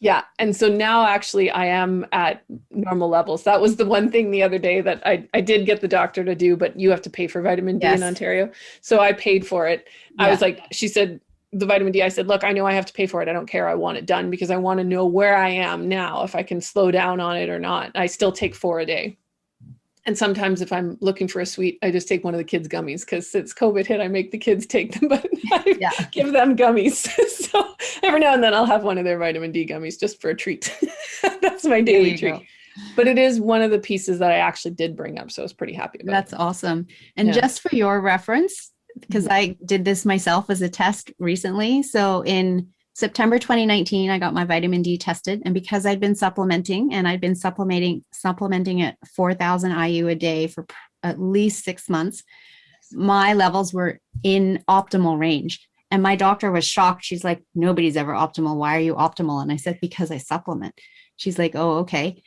Yeah. And so now actually I am at normal levels. That was the one thing the other day that I did get the doctor to do, but you have to pay for vitamin D in Ontario. So I paid for it. I was like, she said, the vitamin D, I said, look, I know I have to pay for it. I don't care. I want it done because I want to know where I am now, if I can slow down on it or not. I still take 4 a day. And sometimes if I'm looking for a sweet, I just take one of the kids' gummies because since COVID hit, I make the kids take them, but I give them gummies. So every now and then I'll have one of their vitamin D gummies just for a treat. That's my daily treat. Go. But it is one of the pieces that I actually did bring up. So I was pretty happy about That's awesome. And just for your reference, because I did this myself as a test recently. So in September 2019, I got my vitamin D tested. And because I'd been supplementing and I'd been supplementing at 4,000 IU a day for at least 6 months, my levels were in optimal range. And my doctor was shocked. She's like, nobody's ever optimal. Why are you optimal? And I said, because I supplement. She's like, oh, okay.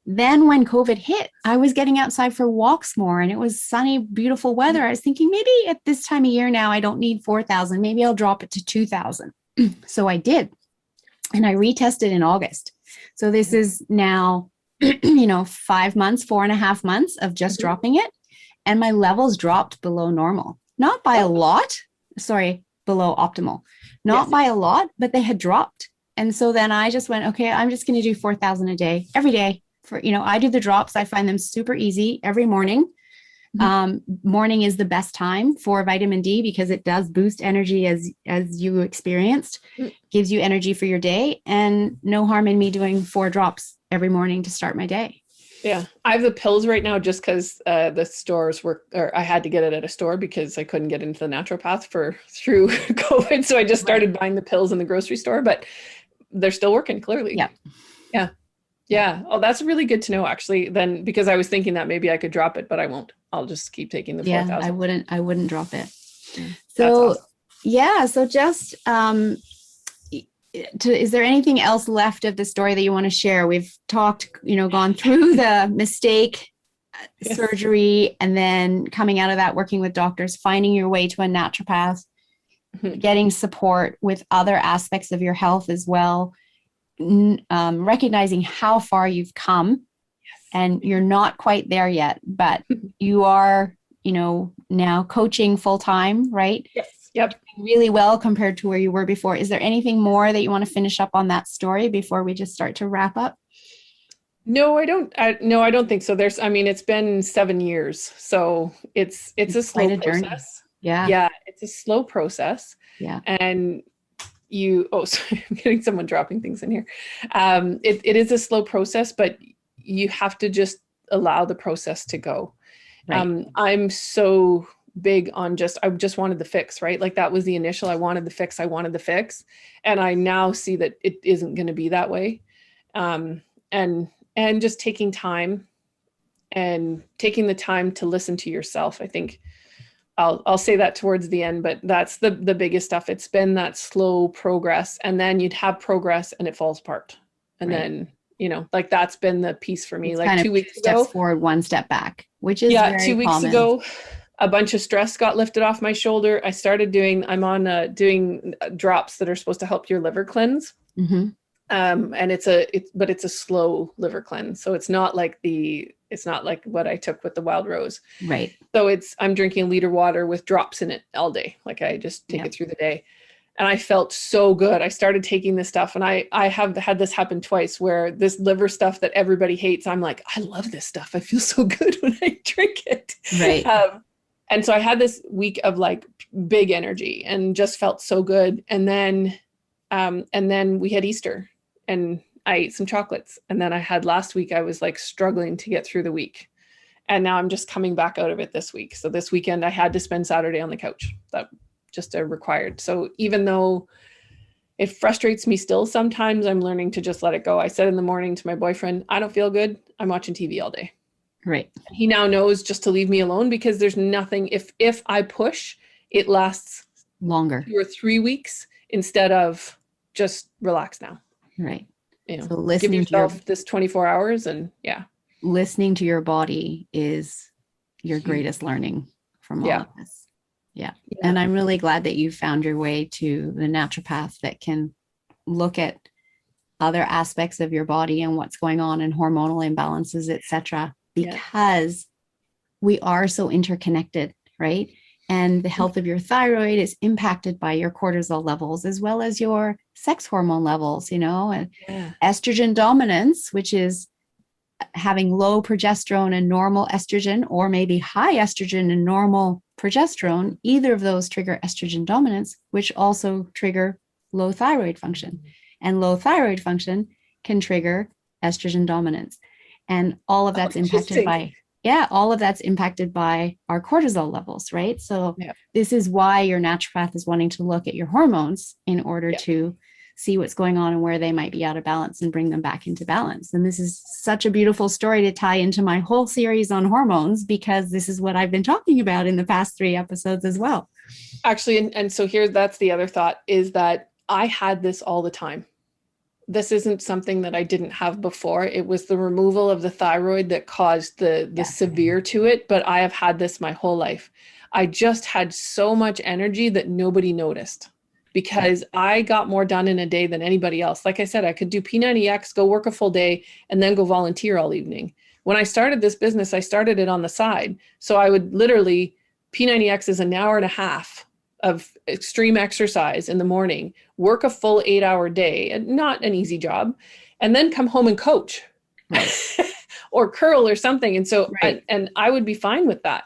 Then when COVID hit, I was getting outside for walks more and it was sunny, beautiful weather. I was thinking maybe at this time of year now, I don't need 4,000. Maybe I'll drop it to 2,000. So I did. And I retested in August. So this is now, 5 months, 4.5 months of just dropping it. And my levels dropped below normal, not by a lot. Sorry, below optimal, not by a lot, but they had dropped. And so then I just went, okay, I'm just going to do 4,000 a day, every day for, I do the drops. I find them super easy every morning. Morning is the best time for vitamin D because it does boost energy as you experienced, gives you energy for your day, and no harm in me doing 4 drops every morning to start my day. Yeah. I have the pills right now just because the stores were, or I had to get it at a store because I couldn't get into the naturopath through COVID. So I just started buying the pills in the grocery store, but they're still working clearly. Yeah. Yeah. Yeah. Oh, that's really good to know actually then, because I was thinking that maybe I could drop it, but I won't. I'll just keep taking the 4,000. I wouldn't drop it. So awesome. So just, is there anything else left of the story that you want to share? We've talked, gone through the mistake, surgery, and then coming out of that, working with doctors, finding your way to a naturopath, getting support with other aspects of your health as well, recognizing how far you've come. And you're not quite there yet, but you are, now coaching full time, right? Yes. Yep. Really well compared to where you were before. Is there anything more that you want to finish up on that story before we just start to wrap up? No, I don't. I don't think so. It's been 7 years, so it's a slow process. Yeah. It's a slow process. Yeah. And sorry, I'm getting someone dropping things in here. It is a slow process, but you have to just allow the process to go. Right. I'm so big on I just wanted the fix, right? Like that was the initial, I wanted the fix. And I now see that it isn't going to be that way. And just taking time and taking the time to listen to yourself. I think I'll say that towards the end, but that's the biggest stuff. It's been that slow progress, and then you'd have progress and it falls apart. And then, like that's been the piece for me. It's like kind 2 of weeks 2 steps forward, 1 step back, which is very 2 weeks common. ago, a bunch of stress got lifted off my shoulder. I started I'm on doing drops that are supposed to help your liver cleanse. Mm-hmm. And it's a slow liver cleanse. So it's not like what I took with the wild rose. Right. So I'm drinking a liter water with drops in it all day. Like I just take it through the day. And I felt so good. I started taking this stuff, and I have had this happen twice where this liver stuff that everybody hates, I'm like, I love this stuff. I feel so good when I drink it. Right. And so I had this week of like big energy and just felt so good. And then we had Easter and I ate some chocolates. And then I had last week, I was like struggling to get through the week. And now I'm just coming back out of it this week. So this weekend I had to spend Saturday on the couch. That just required. So even though it frustrates me still, sometimes I'm learning to just let it go. I said in the morning to my boyfriend, I don't feel good. I'm watching TV all day. Right. He now knows just to leave me alone, because there's nothing, if I push, it lasts longer, 2 or 3 weeks instead of just relax now. Right. So give yourself this 24 hours and listening to your body is your greatest learning from all of this. Yeah. And I'm really glad that you found your way to the naturopath that can look at other aspects of your body and what's going on in hormonal imbalances, etc., because we are so interconnected, right? And the health of your thyroid is impacted by your cortisol levels as well as your sex hormone levels, and estrogen dominance, which is having low progesterone and normal estrogen, or maybe high estrogen and normal progesterone. Either of those trigger estrogen dominance, which also trigger low thyroid function. And low thyroid function can trigger estrogen dominance. And all of that's impacted by our cortisol levels, right? So this is why your naturopath is wanting to look at your hormones in order to see what's going on and where they might be out of balance and bring them back into balance. And this is such a beautiful story to tie into my whole series on hormones, because this is what I've been talking about in the past 3 episodes as well. Actually, and so that's the other thought, is that I had this all the time. This isn't something that I didn't have before. It was the removal of the thyroid that caused the severe to it, but I have had this my whole life. I just had so much energy that nobody noticed, because I got more done in a day than anybody else. Like I said, I could do P90X, go work a full day, and then go volunteer all evening. When I started this business, I started it on the side. So I would literally, P90X is an hour and a half of extreme exercise in the morning, work a full 8-hour day, and not an easy job, and then come home and coach or curl or something. And so, and I would be fine with that.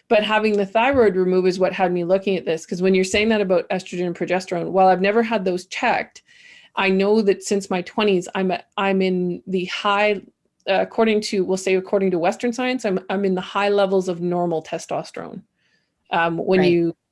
But having the thyroid removed is what had me looking at this. Because when you're saying that about estrogen and progesterone, while I've never had those checked, I know that since my 20s, I'm in the high, according to Western science, I'm in the high levels of normal testosterone.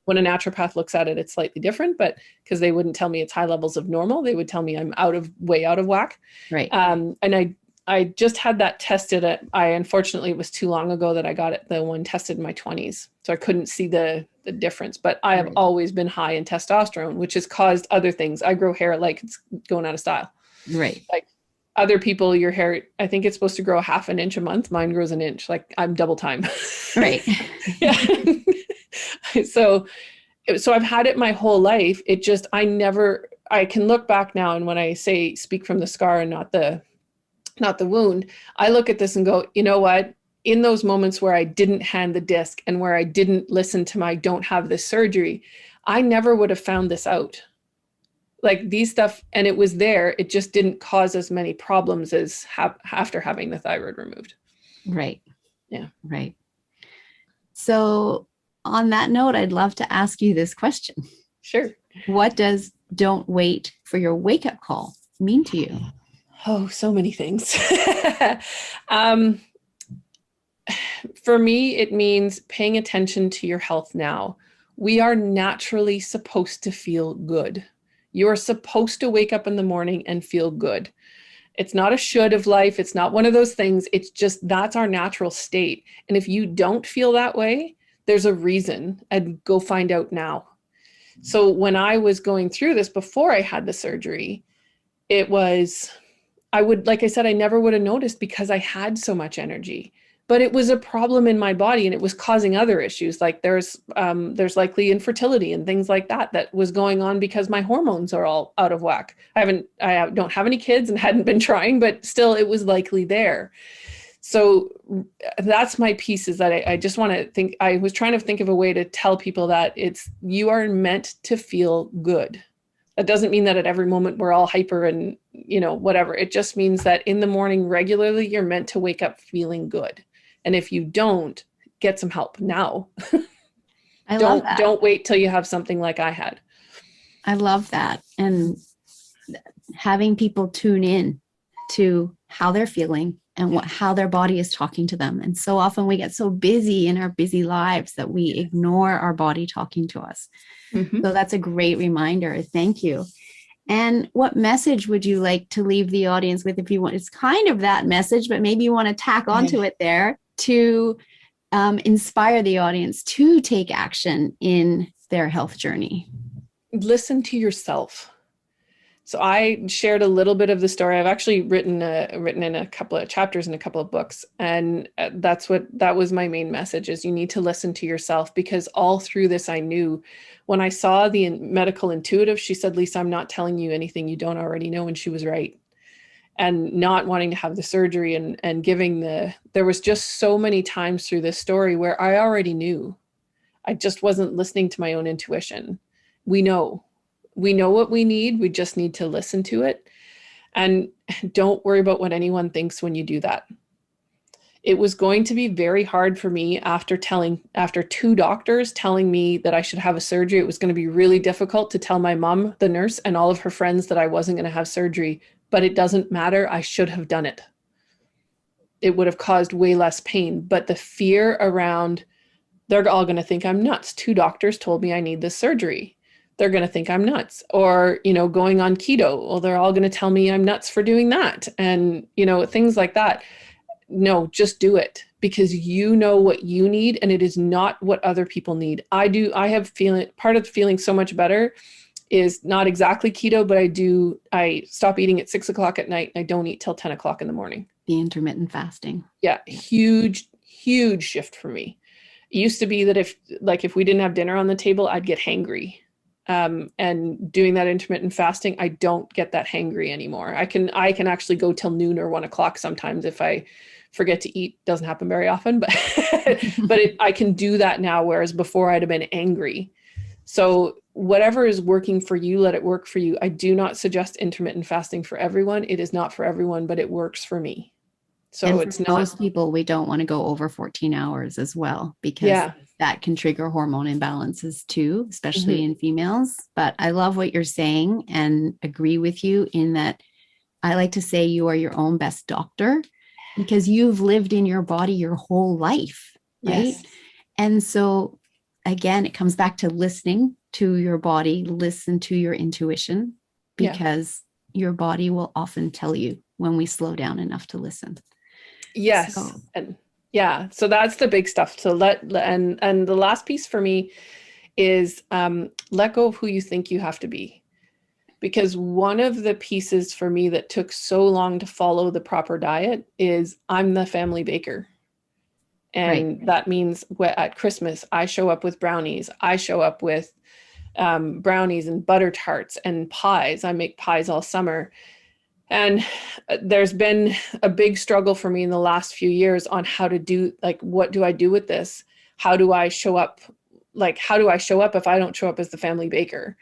When a naturopath looks at it, it's slightly different, but because they wouldn't tell me it's high levels of normal, they would tell me I'm way out of whack. Right. And I just had that tested. Unfortunately, it was too long ago that I got it, the one tested in my 20s. So I couldn't see the difference, but I have always been high in testosterone, which has caused other things. I grow hair like it's going out of style. Right. Like other people, your hair, I think it's supposed to grow 1/2 inch a month. Mine grows 1 inch. Like I'm double time. Right. Yeah. So I've had it my whole life. It just, I can look back now, and when I say speak from the scar and not the wound, I look at this and go, you know what? In those moments where I didn't hand the disc and where I didn't listen to my don't have this surgery, I never would have found this out. Like these stuff, and it was there, it just didn't cause as many problems as after having the thyroid removed. Right. Yeah. Right. So on that note, I'd love to ask you this question. Sure. What does "don't wait for your wake-up call" mean to you? Oh, so many things. for me, it means paying attention to your health now. We are naturally supposed to feel good. You're supposed to wake up in the morning and feel good. It's not a should of life. It's not one of those things. It's just that's our natural state. And if you don't feel that way, there's a reason, and go find out now. So when I was going through this before I had the surgery, it was, like I said, I never would have noticed because I had so much energy. But it was a problem in my body, and it was causing other issues. Like there's likely infertility and things like that was going on because my hormones are all out of whack. I don't have any kids and hadn't been trying, but still it was likely there. So that's my piece, is that I just want to think, I was trying to think of a way to tell people that you are meant to feel good. That doesn't mean that at every moment we're all hyper and, whatever. It just means that in the morning regularly, you're meant to wake up feeling good. And if you don't, get some help now. I love that. Don't wait till you have something like I had. I love that. And having people tune in to how they're feeling and how their body is talking to them. And so often we get so busy in our busy lives that we ignore our body talking to us. Mm-hmm. So that's a great reminder. Thank you. And what message would you like to leave the audience with, if you want? It's kind of that message, but maybe you want to tack onto it there to inspire the audience to take action in their health journey. Listen to yourself. So I shared a little bit of the story. I've actually written in a couple of chapters in a couple of books. And that was my main message, is you need to listen to yourself, because all through this, I knew when I saw the medical intuitive, she said, Lisa, I'm not telling you anything you don't already know. And she was right. And not wanting to have the surgery and there was just so many times through this story where I already knew. I just wasn't listening to my own intuition. We know what we need. We just need to listen to it. And don't worry about what anyone thinks when you do that. It was going to be very hard for me after 2 doctors telling me that I should have a surgery. It was going to be really difficult to tell my mom, the nurse, and all of her friends that I wasn't going to have surgery, but it doesn't matter. I should have done it. It would have caused way less pain, but the fear around, they're all going to think I'm nuts. 2 doctors told me I need this surgery. They're going to think I'm nuts. Or, going on keto. Well, they're all going to tell me I'm nuts for doing that. And, things like that. No, just do it, because you know what you need, and it is not what other people need. I have part of feeling so much better is not exactly keto, but I stop eating at 6:00 at night, and I don't eat till 10:00 in the morning. The intermittent fasting. Yeah. Huge shift for me. It used to be that if we didn't have dinner on the table, I'd get hangry. And doing that intermittent fasting, I don't get that hangry anymore. I can actually go till noon or 1:00 sometimes if I forget to eat. Doesn't happen very often, but I can do that now, whereas before I'd have been angry. So whatever is working for you, let it work for you. I do not suggest intermittent fasting for everyone. It is not for everyone, but it works for me. So it's not, most people, we don't want to go over 14 hours as well, because that can trigger hormone imbalances too, especially in females. But I love what you're saying and agree with you in that I like to say you are your own best doctor, because you've lived in your body your whole life, right? Yes. And so again, it comes back to listening to your body, listen to your intuition, because your body will often tell you when we slow down enough to listen. Yes. So that's the big stuff. So and the last piece for me is let go of who you think you have to be. Because one of the pieces for me that took so long to follow the proper diet is I'm the family baker. And that means at Christmas, I show up with brownies. I show up with brownies and butter tarts and pies. I make pies all summer. And there's been a big struggle for me in the last few years on how to do, what do I do with this? How do I show up? How do I show up if I don't show up as the family baker?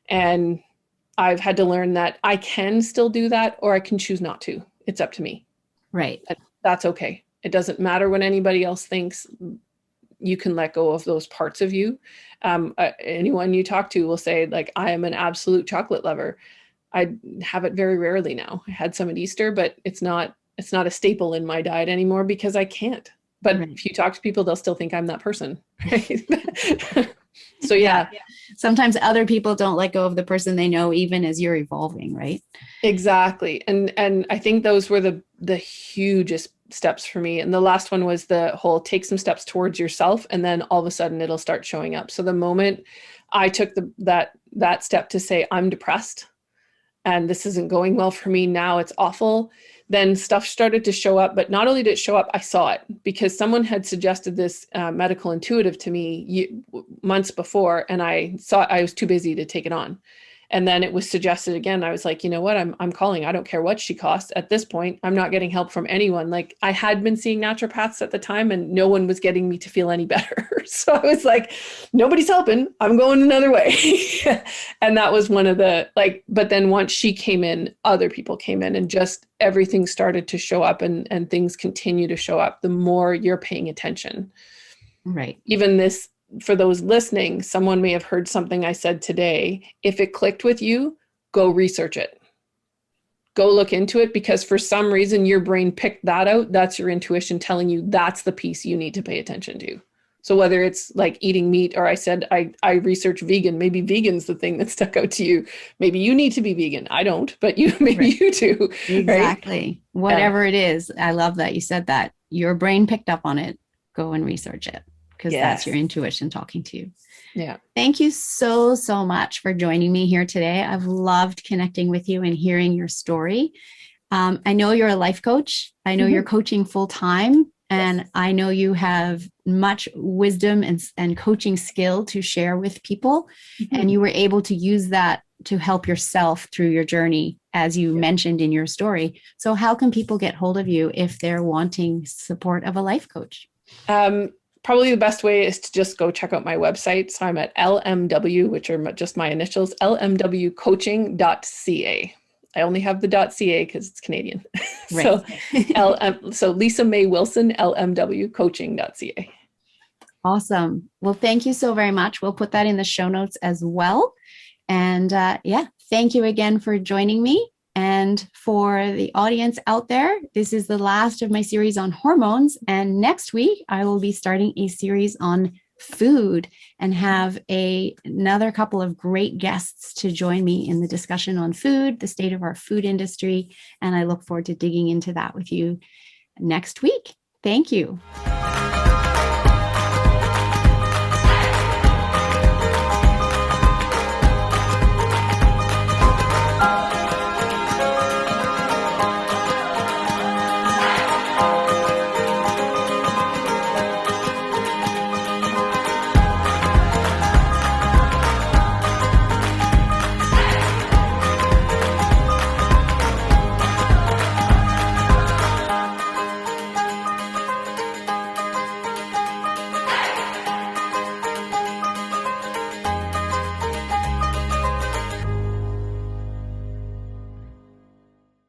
And I've had to learn that I can still do that, or I can choose not to. It's up to me. Right. That's okay. It doesn't matter what anybody else thinks. You can let go of those parts of you. Anyone you talk to will say, I am an absolute chocolate lover. I have it very rarely now. I had some at Easter, but it's not a staple in my diet anymore because I can't. But if you talk to people, they'll still think I'm that person. Right? So yeah. Sometimes other people don't let go of the person they know, even as you're evolving, right? Exactly. And I think those were the hugest steps for me. And the last one was the whole take some steps towards yourself, and then all of a sudden it'll start showing up. So the moment I took that step to say, I'm depressed and this isn't going well for me now, it's awful, then stuff started to show up. But not only did it show up, I saw it, because someone had suggested this medical intuitive to me months before, and I was too busy to take it on. And then it was suggested again. I was like, you know what? I'm calling. I don't care what she costs. At this point, I'm not getting help from anyone. Like, I had been seeing naturopaths at the time, and no one was getting me to feel any better. So I was like, nobody's helping. I'm going another way. And that was one of the, like, but then once she came in, other people came in, and just everything started to show up, and things continue to show up the more you're paying attention. Right. Even this, for those listening, someone may have heard something I said today. If it clicked with you, go research it. Go look into it, because for some reason your brain picked that out. That's your intuition telling you that's the piece you need to pay attention to. So whether it's like eating meat, or I said, I research vegan, maybe vegan's the thing that stuck out to you. Maybe you need to be vegan. I don't, but maybe you do. Exactly. Right? Whatever it is. I love that you said that. Your brain picked up on it. Go and research it, because that's your intuition talking to you. Yeah. Thank you so, so much for joining me here today. I've loved connecting with you and hearing your story. I know you're a life coach. I know you're coaching full time, and I know you have much wisdom and coaching skill to share with people. And you were able to use that to help yourself through your journey, as you mentioned in your story. So how can people get hold of you if they're wanting support of a life coach? Probably the best way is to just go check out my website. So I'm at LMW, which are just my initials, lmwcoaching.ca. I only have the .ca because it's Canadian. Right. So Lisa May Wilson, lmwcoaching.ca. Awesome. Well, thank you so very much. We'll put that in the show notes as well. And thank you again for joining me. And for the audience out there, this is the last of my series on hormones. And next week, I will be starting a series on food, and have another couple of great guests to join me in the discussion on food, the state of our food industry. And I look forward to digging into that with you next week. Thank you.